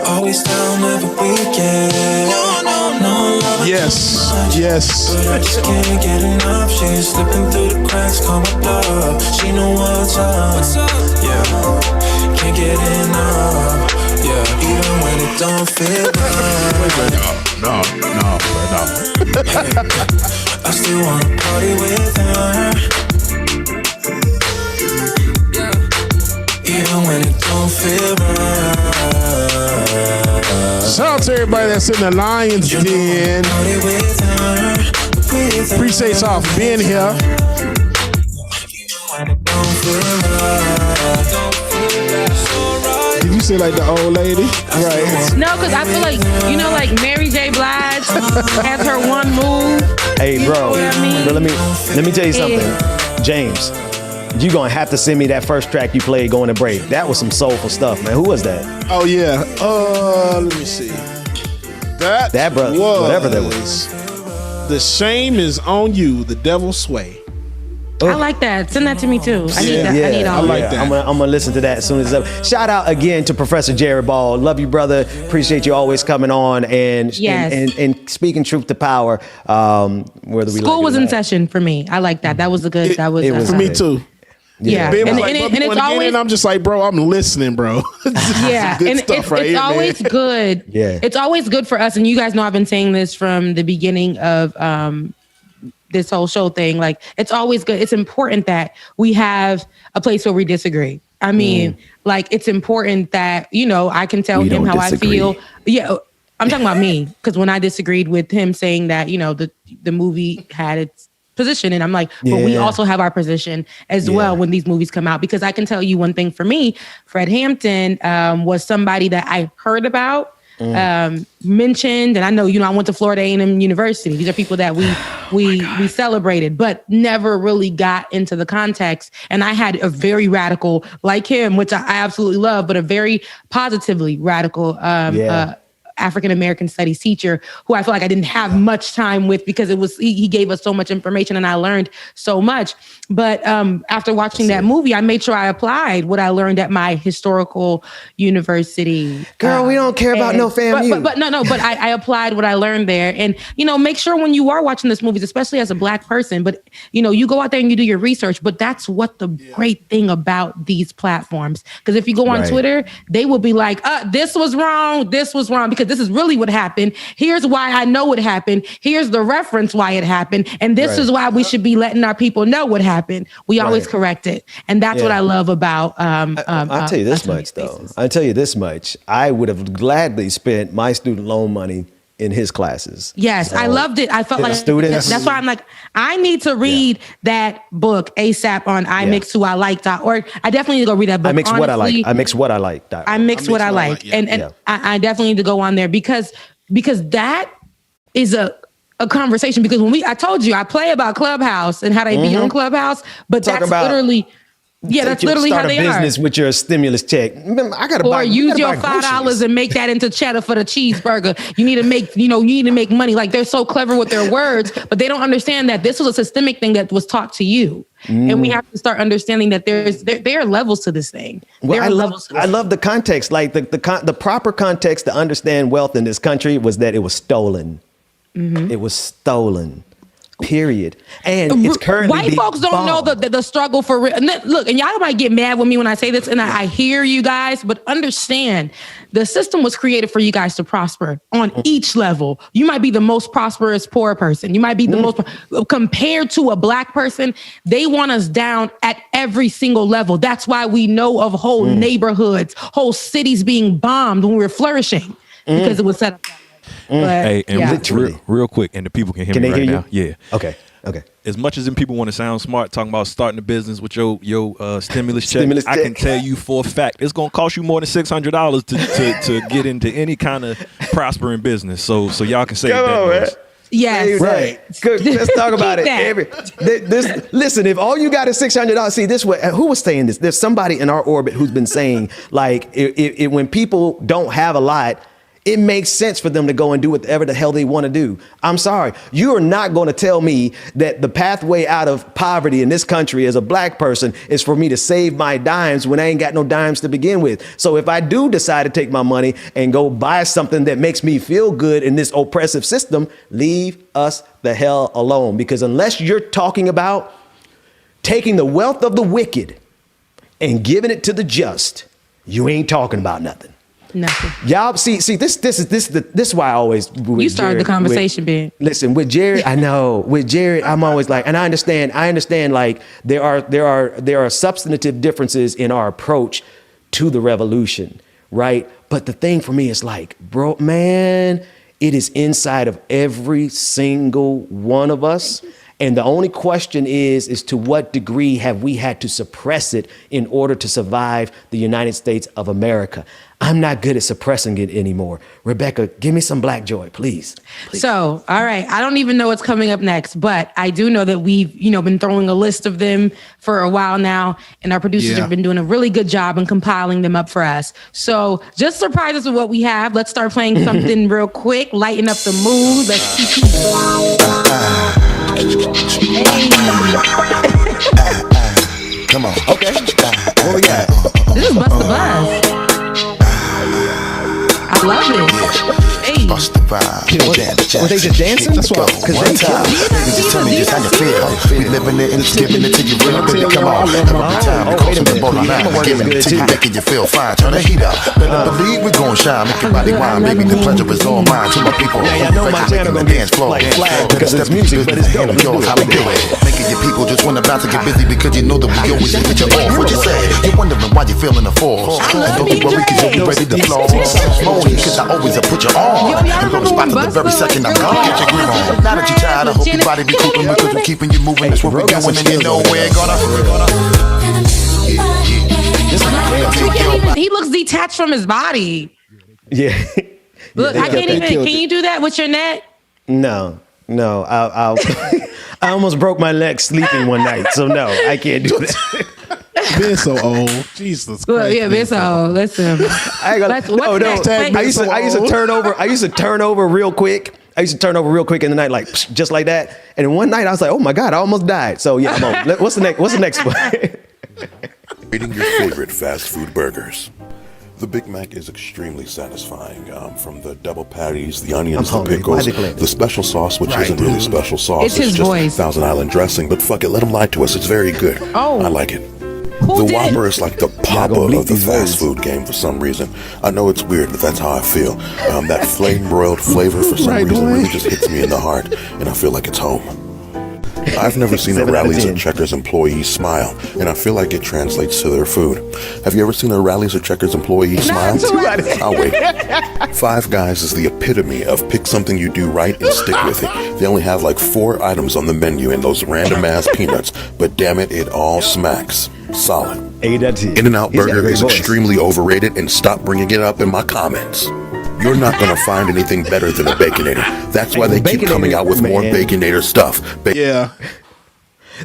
Always down every weekend. No love. Yes, yes. I just can't get enough. She's slipping through the cracks, call my bluff. She know what's up. Yeah, can't get enough. Yeah, even when it don't feel right. No. I still wanna party with her. Even when it don't feel right. Shout out to everybody that's in the Lions Den. Appreciate y'all for being here. Did you say like the old lady? Right. No, because I feel like, like Mary J. Blige has her one move. Hey, bro. You know what I mean? Bro, let me tell you something. James, you gonna have to send me that first track you played going to break. That was some soulful stuff, man. Who was that? Oh yeah. Let me see. That brother, was, whatever that was. The Shame Is On You, The Devil Sway. I like that. Send that to me too. I need that. Yeah, I need all I like that. I'm gonna listen to that as soon as it's up. Shout out again to Professor Jared Ball. Love you, brother. Appreciate you always coming on and speaking truth to power. Whether we School was in session for me. I like that. That was a good. That was for me too. Yeah, Ben was and like, it's always. I'm just like, bro, I'm listening, bro. Yeah, good and stuff right it's here, always man. good. Yeah, it's always good for us, and you guys know I've been saying this from the beginning of this whole show thing. Like, it's always good. It's important that we have a place where we disagree. I mean, like, it's important that I can tell him how disagree. I feel. Yeah, I'm talking about me, because when I disagreed with him saying that the movie had its position, and I'm like, but we also have our position as well when these movies come out, because I can tell you one thing for me, Fred Hampton was somebody that I heard about, mentioned, and I know, I went to Florida A&M University. These are people that we celebrated, but never really got into the context. And I had a very radical, like him, which I absolutely love, but a very positively radical African-American studies teacher who I feel like I didn't have much time with, because he gave us so much information and I learned so much. But after watching that movie, I made sure I applied what I learned at my historical university. Girl, we don't care about no FAMU. But I applied what I learned there. And, make sure when you are watching this movies, especially as a Black person, but, you go out there and you do your research. But that's what the great thing about these platforms. Because if you go on Twitter, they will be like, this was wrong, because this is really what happened. Here's why I know what happened. Here's the reference why it happened. And this is why we should be letting our people know what happened. We always correct it. And that's what I love about I'll tell you this much, though. I'll tell you this much. I would have gladly spent my student loan money in his classes. Yes, I loved it. I felt like students. That's why I'm like, I need to read that book ASAP on imixwhoilike.org. I definitely need to go read that book. I mix what I like. I mix what I like. I mix what I like. And I definitely need to go on there because that is a conversation. Because I told you, I play about Clubhouse and how they be on Clubhouse, but that's literally... Yeah, that's literally how they are. Start a business with your stimulus check. I gotta buy. Or use your $5 and make that into cheddar for the cheeseburger. You need to make, you need to make money. Like, they're so clever with their words, but they don't understand that this was a systemic thing that was taught to you. And we have to start understanding that there are levels to this thing. Well, I love the context. Like the proper context to understand wealth in this country was that it was stolen. It was stolen. Period. And it's currently white folks don't know the struggle for real. Look, and y'all might get mad with me when I say this, and I hear you guys, but understand the system was created for you guys to prosper on each level. You might be the most prosperous poor person. You might be the most compared to a Black person. They want us down at every single level. That's why we know of whole neighborhoods, whole cities being bombed when we were flourishing because it was set up that way. Hey, and real quick, and the people can hear me right now. Yeah. Okay. As much as them people want to sound smart, talking about starting a business with your stimulus check, I can tell you for a fact it's gonna cost you more than $600 to get into any kind of prospering business. So y'all can say that. Yes. Right. Good. Let's talk about it. Listen, if all you got is $600, see this way. Who was saying this? There's somebody in our orbit who's been saying, like, when people don't have a lot, it makes sense for them to go and do whatever the hell they want to do. I'm sorry. You are not going to tell me that the pathway out of poverty in this country as a black person is for me to save my dimes when I ain't got no dimes to begin with. So if I do decide to take my money and go buy something that makes me feel good in this oppressive system, leave us the hell alone. Because unless you're talking about taking the wealth of the wicked and giving it to the just, you ain't talking about nothing. Nothing. Y'all see this is why I always you started Jared, the conversation, Ben. Listen, with Jared, I know. With Jared, I'm always like, and I understand like there are substantive differences in our approach to the revolution, right? But the thing for me is like, bro, man, it is inside of every single one of us. And the only question is to what degree have we had to suppress it in order to survive the United States of America? I'm not good at suppressing it anymore. Rebecca, give me some Black Joy, please. So, all right. I don't even know what's coming up next, but I do know that we've, been throwing a list of them for a while now, and our producers have been doing a really good job in compiling them up for us. So just surprise us with what we have. Let's start playing something real quick, lighten up the mood. Let's keep Come on. Okay. What we got? This is Bust the Buzz. I love it. Hey. Bust the vibe. Were they just dancing? That's what. One time. Just tell me just how you feel. We living it and just giving it to you real quick. Come on. Every time we cross the border line, giving it to you, making you feel fine. Turn the heat up. Better believe we're gonna shine. Make your body wine. Baby, the pleasure is all mine. To my people. Yeah, I know my channel gonna dance floor like flag because it's music, but it's dope. How we do it. Making your people just wanna bounce and get busy because you know that we always hit you off. What you say? You're wondering why you're feeling the force. Don't be worried because you'll be ready to flow. Slowly because I always put you on. I'm gonna spot the very second I'm gone. Get your groove on. Now that you're tired, I hope your body be keeping because we're keeping you moving. That's what we're doing, and you know we're gonna. He looks detached from his body. Yeah. Look, I can't even. Can you do that with your neck? No. I almost broke my neck sleeping one night, so no, I can't do that. Been so old. Jesus Christ. Look, yeah, been so old. Listen. I used to turn over real quick. I used to turn over real quick in the night, like just like that. And then one night I was like, oh my God, I almost died. So yeah, I'm on. What's the next one? Rating your favorite fast food burgers. The Big Mac is extremely satisfying. From the double patties, the onions, the pickles, the special sauce, which isn't really special sauce. It's his just voice. Thousand Island dressing, but fuck it, let them lie to us. It's very good. Oh. I like it. The Whopper is like the Papa of the fast food game for some reason. I know it's weird, but that's how I feel. That flame-broiled flavor for some reason really just hits me in the heart, and I feel like it's home. I've never seen a Rallies or Checkers employee smile, and I feel like it translates to their food. Have you ever seen a Rallies or Checkers employee smile? I'll wait. Five Guys is the epitome of pick something you do right and stick with it. They only have like 4 items on the menu and those random-ass peanuts, but damn it, it all smacks. Solid. In-N-Out Burger is extremely overrated, and stop bringing it up in my comments. You're not going to find anything better than a Baconator. That's why they keep coming out with more Baconator stuff. Yeah.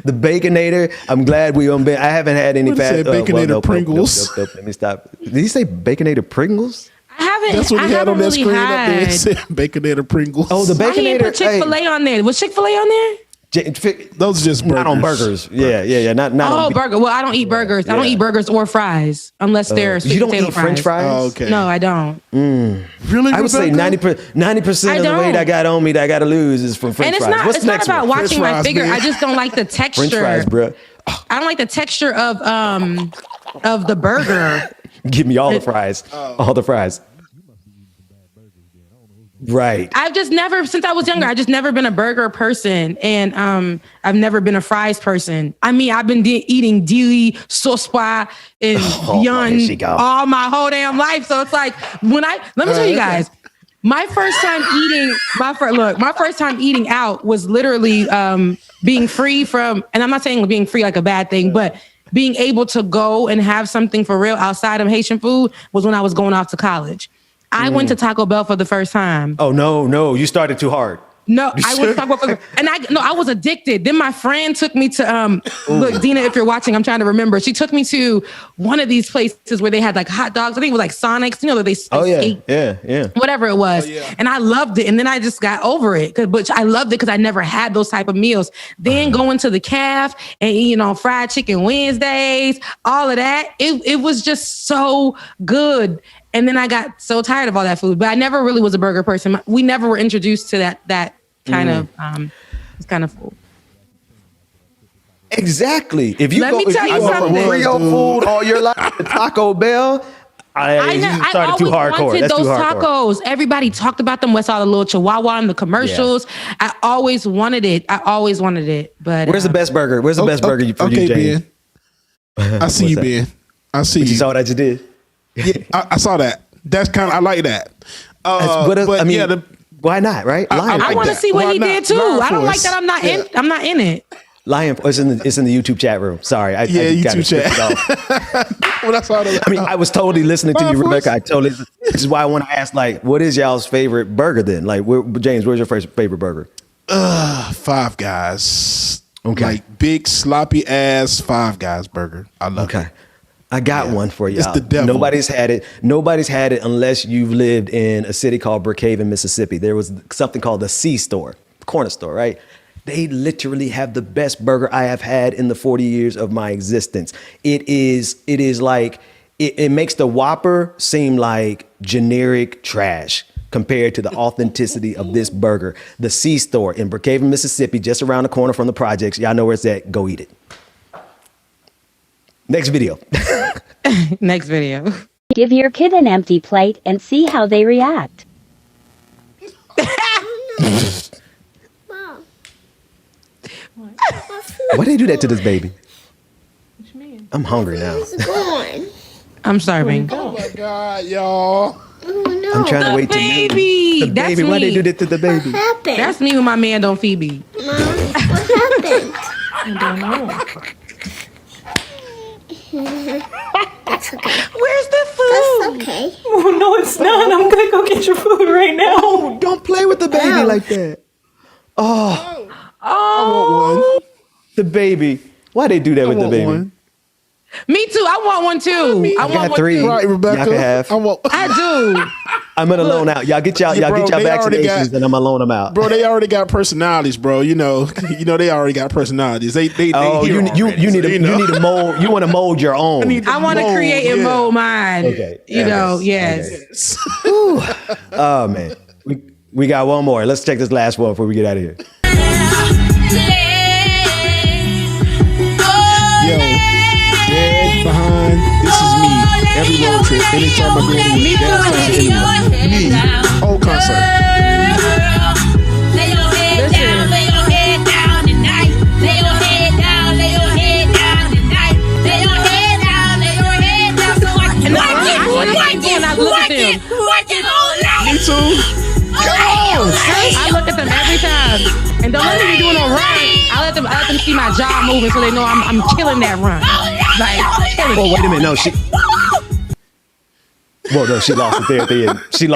The Baconator, I'm glad we on. I haven't had any fast. Baconator Pringles. Nope, let me stop. Did he say Baconator Pringles? I haven't. That's what he had on that really screen up there. It said Baconator Pringles. Oh, the Baconator. Why he ain't put Chick-fil-A on there? Was Chick-fil-A on there? Those are just burgers. Not on burgers. Yeah. Not on burger. Well, I don't eat burgers. I don't eat burgers or fries unless they're sweet potato fries. French fries? Oh, okay. No, I don't. Really? I would say 90% of the weight I got on me that I got to lose is from French fries. It's not about watching my figure. I just don't like the texture. French fries, bro. I don't like the texture of the burger. Give me all the fries. All the fries. Right. I've just never, since I was younger, I've just never been a burger person, and I've never been a fries person. I mean, I've been eating Deli, sauce and Beyond all my whole damn life. So it's like let me tell you guys, my first time eating out was literally being free from, and I'm not saying being free like a bad thing, but being able to go and have something for real outside of Haitian food was when I was going off to college. I went to Taco Bell for the first time. Oh, no. You started too hard. No, I was talking about, and I was addicted. Then my friend took me to look, Dina, if you're watching, I'm trying to remember. She took me to one of these places where they had like hot dogs. I think it was like Sonic's, you know, that they yeah, whatever it was. And I loved it. And then I just got over it. But I loved it because I never had those type of meals. Then going to the calf and eating on fried chicken Wednesdays, all of that. It was just so good. And then I got so tired of all that food, but I never really was a burger person. We never were introduced to that kind of food. Exactly. If you Let me tell you something. Rio food all your life, Taco Bell. I always wanted those tacos. Everybody talked about them. West all the little Chihuahua in the commercials. Yeah. I always wanted it. But where's the best burger? Where's the best burger for you, James? Ben. I see you, Ben. I see you. You saw what I just did? Yeah, I saw that. That's kind of, I like that. Why not? Right? I want to see what he did too. I don't like that. I'm not in it. Lion, it's in the YouTube chat room. Sorry, YouTube chat. I was totally listening to you, Rebecca. This is why I want to ask, like, what is y'all's favorite burger then? Like, James, where's your favorite burger? Five Guys. Okay, like big sloppy ass Five Guys burger. I love it. I got one for y'all. It's the devil. Nobody's had it unless you've lived in a city called Brookhaven, Mississippi. There was something called the C-store, corner store, right? They literally have the best burger I have had in the 40 years of my existence. It is like, it makes the Whopper seem like generic trash compared to the authenticity of this burger. The C-store in Brookhaven, Mississippi, just around the corner from the projects. Y'all know where it's at. Go eat it. Next video. Next video. Give your kid an empty plate and see how they react. Why they do that to this baby? What you mean? I'm hungry now. I'm starving. Oh my God, y'all. I'm trying to wait to baby. The baby. Why they do that to the baby? What happened? That's me when my man don't feed me. Mom, what happened? I don't know. That's okay. Where's the food? That's okay. Oh, no, it's not. I'm going to go get your food right now. Oh, don't play with the baby like that. Oh. I want one. The baby. Why they do that with the baby? One. Me too. I want one too. I want got three. One too. Right, Rebecca. Y'all can have. I do. I'm gonna loan out. Y'all get y'all vaccinations, and I'm gonna loan them out. Bro, they already got personalities, bro. You know, they already got personalities. They you need to mold. You want to mold your own. I want to create and mold mine. Okay. Yes. Oh man, we got one more. Let's check this last one before we get out of here. Yo, dead behind. This is me. Every road trip. Anytime I go to me. Whole concert. Lay your head down, lay your head down tonight. Lay your head down, lay your head down tonight. Lay your head down, lay your head down. So I can work it all night. Me too. I look at them every time, and don't let me be doing no run. I let them see my jaw moving, so they know I'm killing that run. Like, killing. Oh, wait a minute, no, she lost it there at the end. She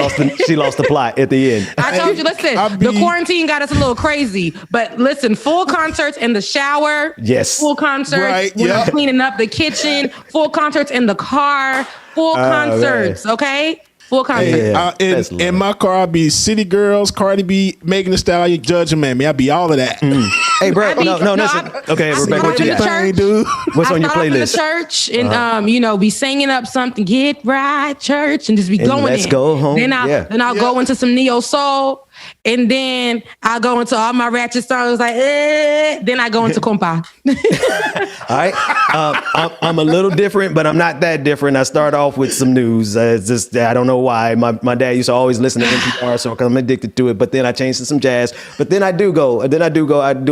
lost the plot at the end. I told you, listen, the quarantine got us a little crazy, but listen, full concerts in the shower. Yes. Full concerts when I'm cleaning up the kitchen. Full concerts in the car. Full concerts, okay? Full concert. Hey, in my car, I'll be City Girls, Cardi B, Megan Thee Stallion, Judge and Mammy. I'll be all of that. Hey, bro, no, listen. Okay, Rebecca, what you got? What's on your playlist? In the church and be singing up something. Get right, church, and just be going. Let's go home. Then I'll go into some neo soul, and then I'll go into all my ratchet songs like. Then I go into compa. All right, I'm a little different, but I'm not that different. I start off with some news. It's just I don't know why. My dad used to always listen to NPR, so I'm addicted to it. But then I changed to some jazz. But then I do go. I do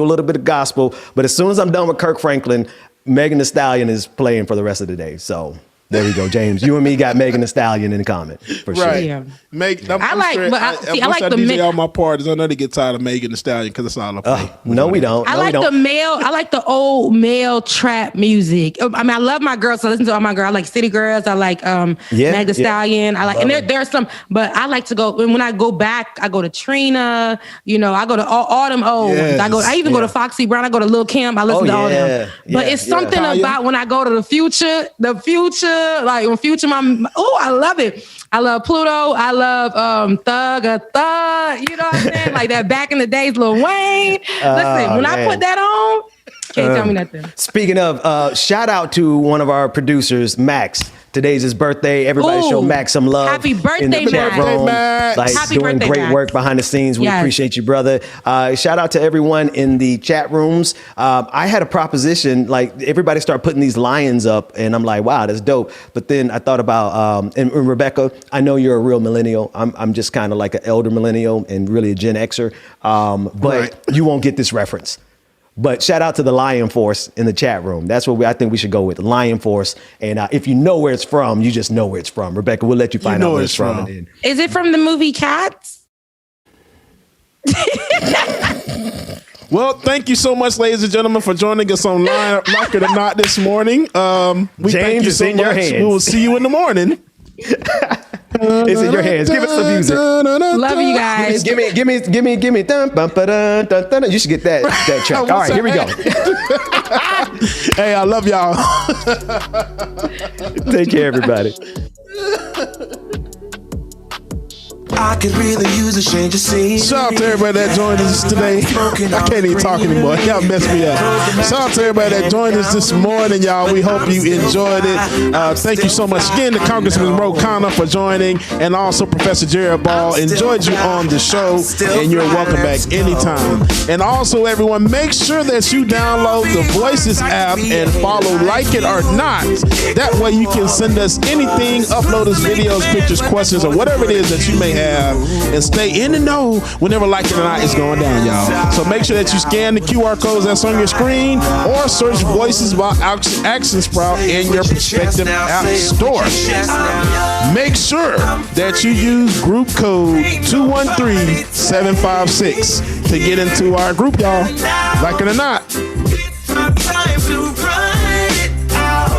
a little bit of gospel. But as soon as I'm done with Kirk Franklin, Megan Thee Stallion is playing for the rest of the day. So There we go, James. You and me got Megan Thee Stallion in the comment for sure. Right. Yeah. I like the DJ all my parties. I know they get tired of Megan Thee Stallion because it's all I play. No, we don't. I like the old male trap music. I mean, I love my girls. So I listen to all my girls. I like City Girls. I like Meg Thee Stallion. I like, and there are some, but I like to go, when I go back, I go to Trina, I go to all them old ones. I even go to Foxy Brown. I go to Lil' Kim. I listen to all them. But it's something about when I go to the future, like when Future, I love it. I love Pluto. I love Thug. You know what I'm saying? Like that back in the days, Lil Wayne. Listen, when I put that on, can't tell me nothing. Speaking of, shout out to one of our producers, Max. Today's his birthday. Everybody show Max some love. Happy birthday, in the chat room. Max. Like Happy doing birthday, great Max. work behind the scenes. We appreciate you, brother. Shout out to everyone in the chat rooms. I had a proposition, like everybody started putting these lions up and I'm like, wow, that's dope. But then I thought about, and Rebecca, I know you're a real millennial. I'm just kind of like an elder millennial and really a Gen Xer. But you won't get this reference. But shout out to the Lion Force in the chat room. That's what I think we should go with, the Lion Force. And if you know where it's from, you just know where it's from. Rebecca, we'll let you find out where it's from. Is it from the movie Cats? Well, thank you so much, ladies and gentlemen, for joining us on Like It or Not this morning. We James, thank you it's so in much. your hands. We will see you in the morning. It's in your hands. Give us some music. Love you guys. Give me. Dun, bum, ba-dun, dun, dun, dun. You should get that track. All right, here we go. Hey, I love y'all. Take care, everybody. I could really use a change of scene. Shout out to everybody that joined us today. I can't even talk anymore. Y'all messed me up. Shout out to everybody that joined us this morning, y'all. We hope you enjoyed it. Thank you so much again to Congressman Ro Khanna for joining, and also Professor Jared Ball. Enjoyed you on the show, and you're welcome back anytime. And also, everyone, make sure that you download the Voices app and follow Like It or Not. That way you can send us anything, upload us videos, pictures, questions, or whatever it is that you may have, and stay in the know whenever Like It or Not is going down, y'all. So make sure that you scan the QR codes that's on your screen, or search Voices by Action Sprout in your respective app store. Make sure that you use group code 213756 to get into our group, y'all. Like It or Not. It's my time to run it out.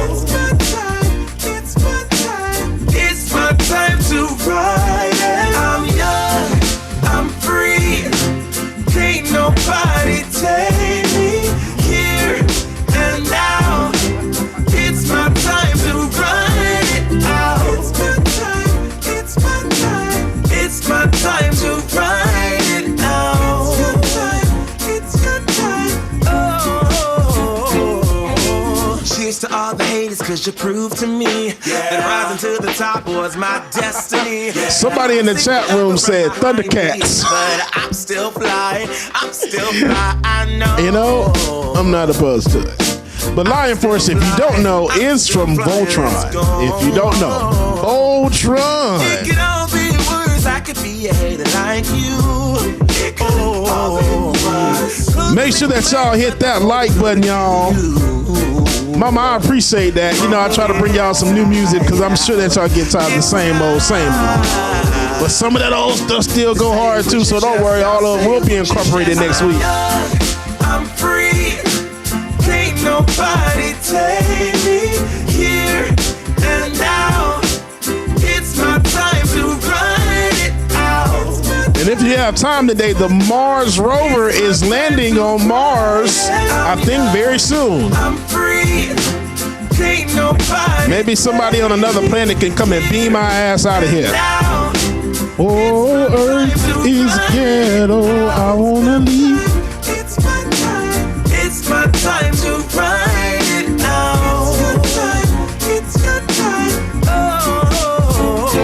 It's my time. It's my time to ride it. I'm young, I'm free. Can't nobody take me here and now. It's my time to run it out. It's my time. It's my time. It's my time to ride it out. It's your time. Oh. Cheers to all the haters, cause you proved to me that rising to the top was my destiny. Somebody in the chat room said Thundercats. But I'm still fly. I'm still fly. I know. You know, I'm not opposed to it. But Lion Force, if you don't know, is from Voltron. If you don't know, Voltron. It could all be worse. I could be a hater like you. Make sure that y'all hit that like button, y'all. Mama, I appreciate that. You know, I try to bring y'all some new music because I'm sure that y'all get tired of the same old. But some of that old stuff still go hard too, so don't worry. All of them will be incorporated next week. I'm free. Can't nobody take me here and now. It's my time to run it out. And if you have time today, the Mars rover is landing on Mars, I think very soon. I'm free. Can't nobody. Maybe somebody on another planet can come and beam my ass out of here. Oh, Earth is ghetto. I wanna leave. It's my time. It's my time to ride it out. It's your time. Oh,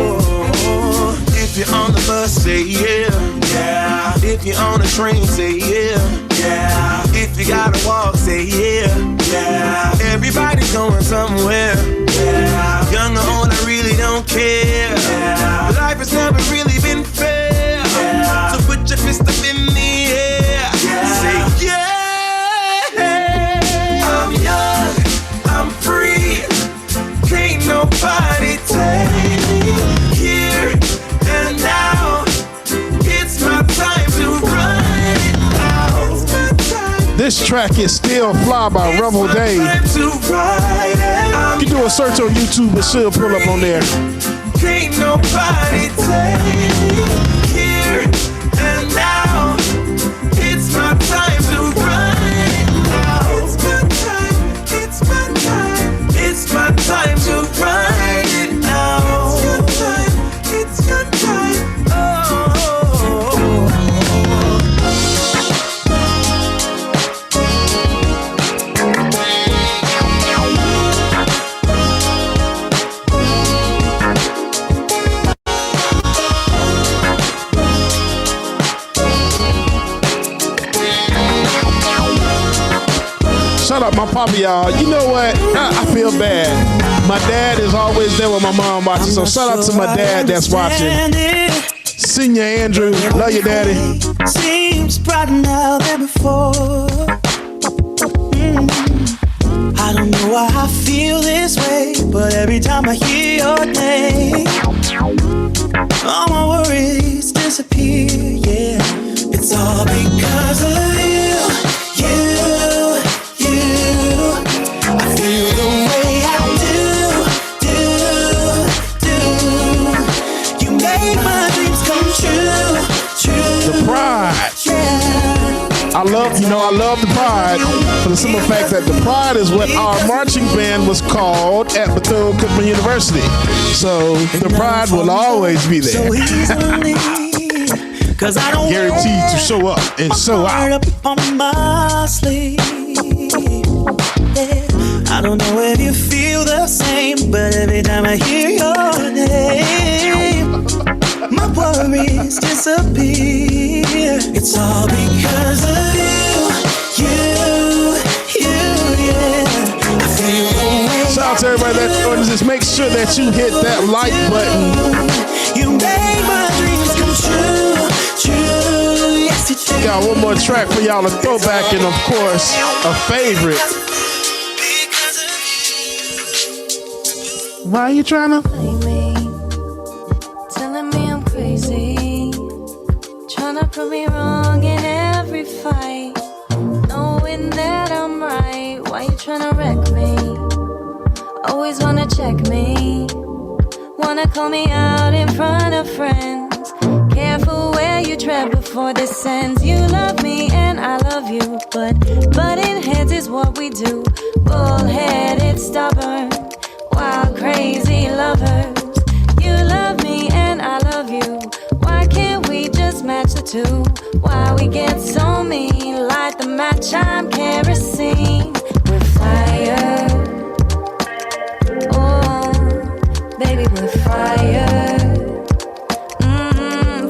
if you're on the bus, say yeah. Yeah. If you're on the train, say yeah. Yeah. If you gotta walk, say yeah. Yeah. Everybody's going somewhere. Yeah. Young or old, I really don't care. Yeah. Life has never really been fair. Yeah. So put your fist up in the air. Yeah. Say yeah. I'm young, I'm free. Can't nobody This track is Still Fly by Rebel Day. You do a search on YouTube, it should pull up on there. Can't nobody take here and now. It's my time to ride now. It's my time, it's my time, it's my time to ride it now. It's your time, Shout out my papa, y'all. You know what? I feel bad. My dad is always there when my mom watches. So shout out to my dad that's watching. Senior Andrew, love you, daddy. seems brighter now than before. I don't know why I feel this way, but every time I hear your name, all my worries disappear, yeah. It's all because of you. I feel the way I do. You make my dreams come true. The Pride. I love the Pride for the simple fact that the Pride is what our marching band was called at Bethune-Cookman University. So the Pride will always be there. Cause I don't guaranteed to show up and show out. Up on my sleeve. I don't know if you feel the same, but every time I hear your name, my worries disappear. It's all because of you, yeah. I feel the way. Shout out to everybody that's doing this. Just make sure that you hit that like button. You make my dreams come true, yes you do. Got one more track for y'all to throw back, and of course, a favorite. Why are you trying to play me? Telling me I'm crazy, trying to prove me wrong in every fight, knowing that I'm right. Why you trying to wreck me? Always wanna check me, wanna call me out in front of friends. Careful where you tread before this ends. You love me and I love you, but butting heads is what we do. Bullheaded, stubborn, wild, crazy lovers. You love me and I love you. Why can't we just match the two? Why we get so mean? Light the match, I'm kerosene. We're fire. Oh, baby, we're fire.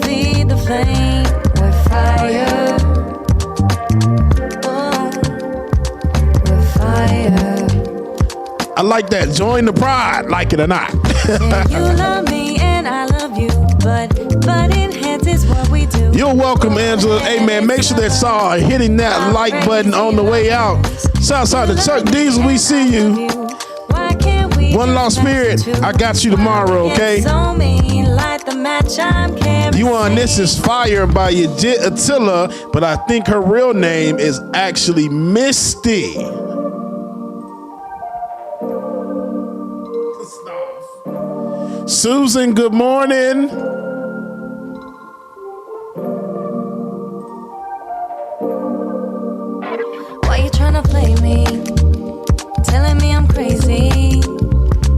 Feed the flame. We're fire. Oh, we're fire. I like that. Join the Pride, like it or not. You love me and I love you, but butting heads is what we do. You're welcome, Angela. Hey, man, make sure that y'all are hitting that like button on the way out. Shouts out to Chuck Diesel. We see you. One Lost Spirit. I got you tomorrow, okay? You on This Is Fire by Yajit Attila, but I think her real name is actually Misty. Susan, good morning. Why you trying to play me? Telling me I'm crazy.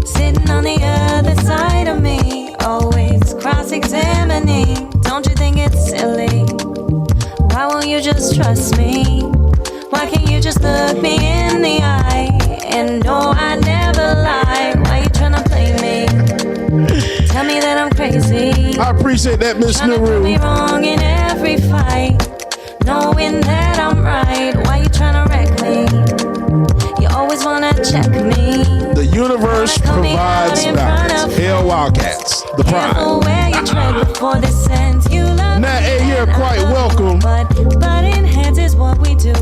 Sitting on the other side of me. Always cross-examining. Don't you think it's silly? Why won't you just trust me? Why can't you just look me in the eye? And no, I never lie. Why you trying to play me? Tell me that I'm crazy. I appreciate that, Miss Nuru. Me wrong in every fight, knowing that I'm right. Why you trying to wreck me? You always wanna check me. The universe provides balance. Hell Wildcats, the Pride. Now, hey, you're quite welcome. But in heads is what we do.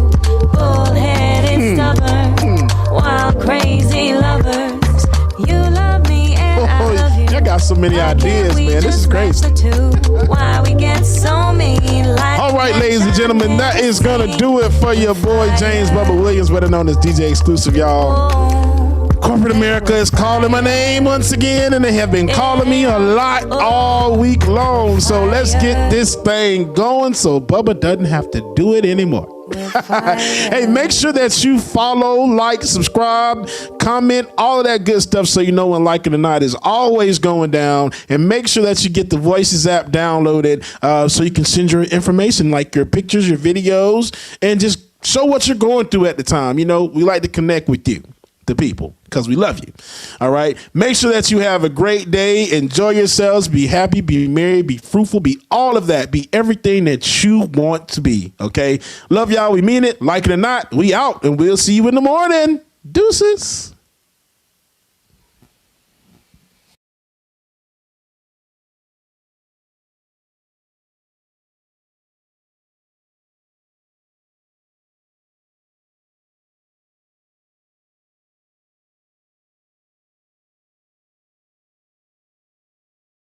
Bullheaded, stubborn, wild, crazy lovers. You love me and I love you. I got so many ideas, man. This is crazy. Why we get so mean? All right, ladies and gentlemen, that is going to do it for your boy James Bubba Williams, better known as DJ Exclusive, y'all. Corporate America is calling my name once again, and they have been calling me a lot all week long. So let's get this thing going so Bubba doesn't have to do it anymore. Hey, make sure that you follow, like, subscribe, comment, all of that good stuff so you know when Like It or Not is always going down. And make sure that you get the Voices app downloaded so you can send your information, like your pictures, your videos, and just show what you're going through at the time. You know, we like to connect with you, the people, because we love you. All right. Make sure that you have a great day. Enjoy yourselves. Be happy, be merry, be fruitful, be all of that. Be everything that you want to be. Okay. Love y'all. We mean it. Like it or not, we out, and we'll see you in the morning. Deuces.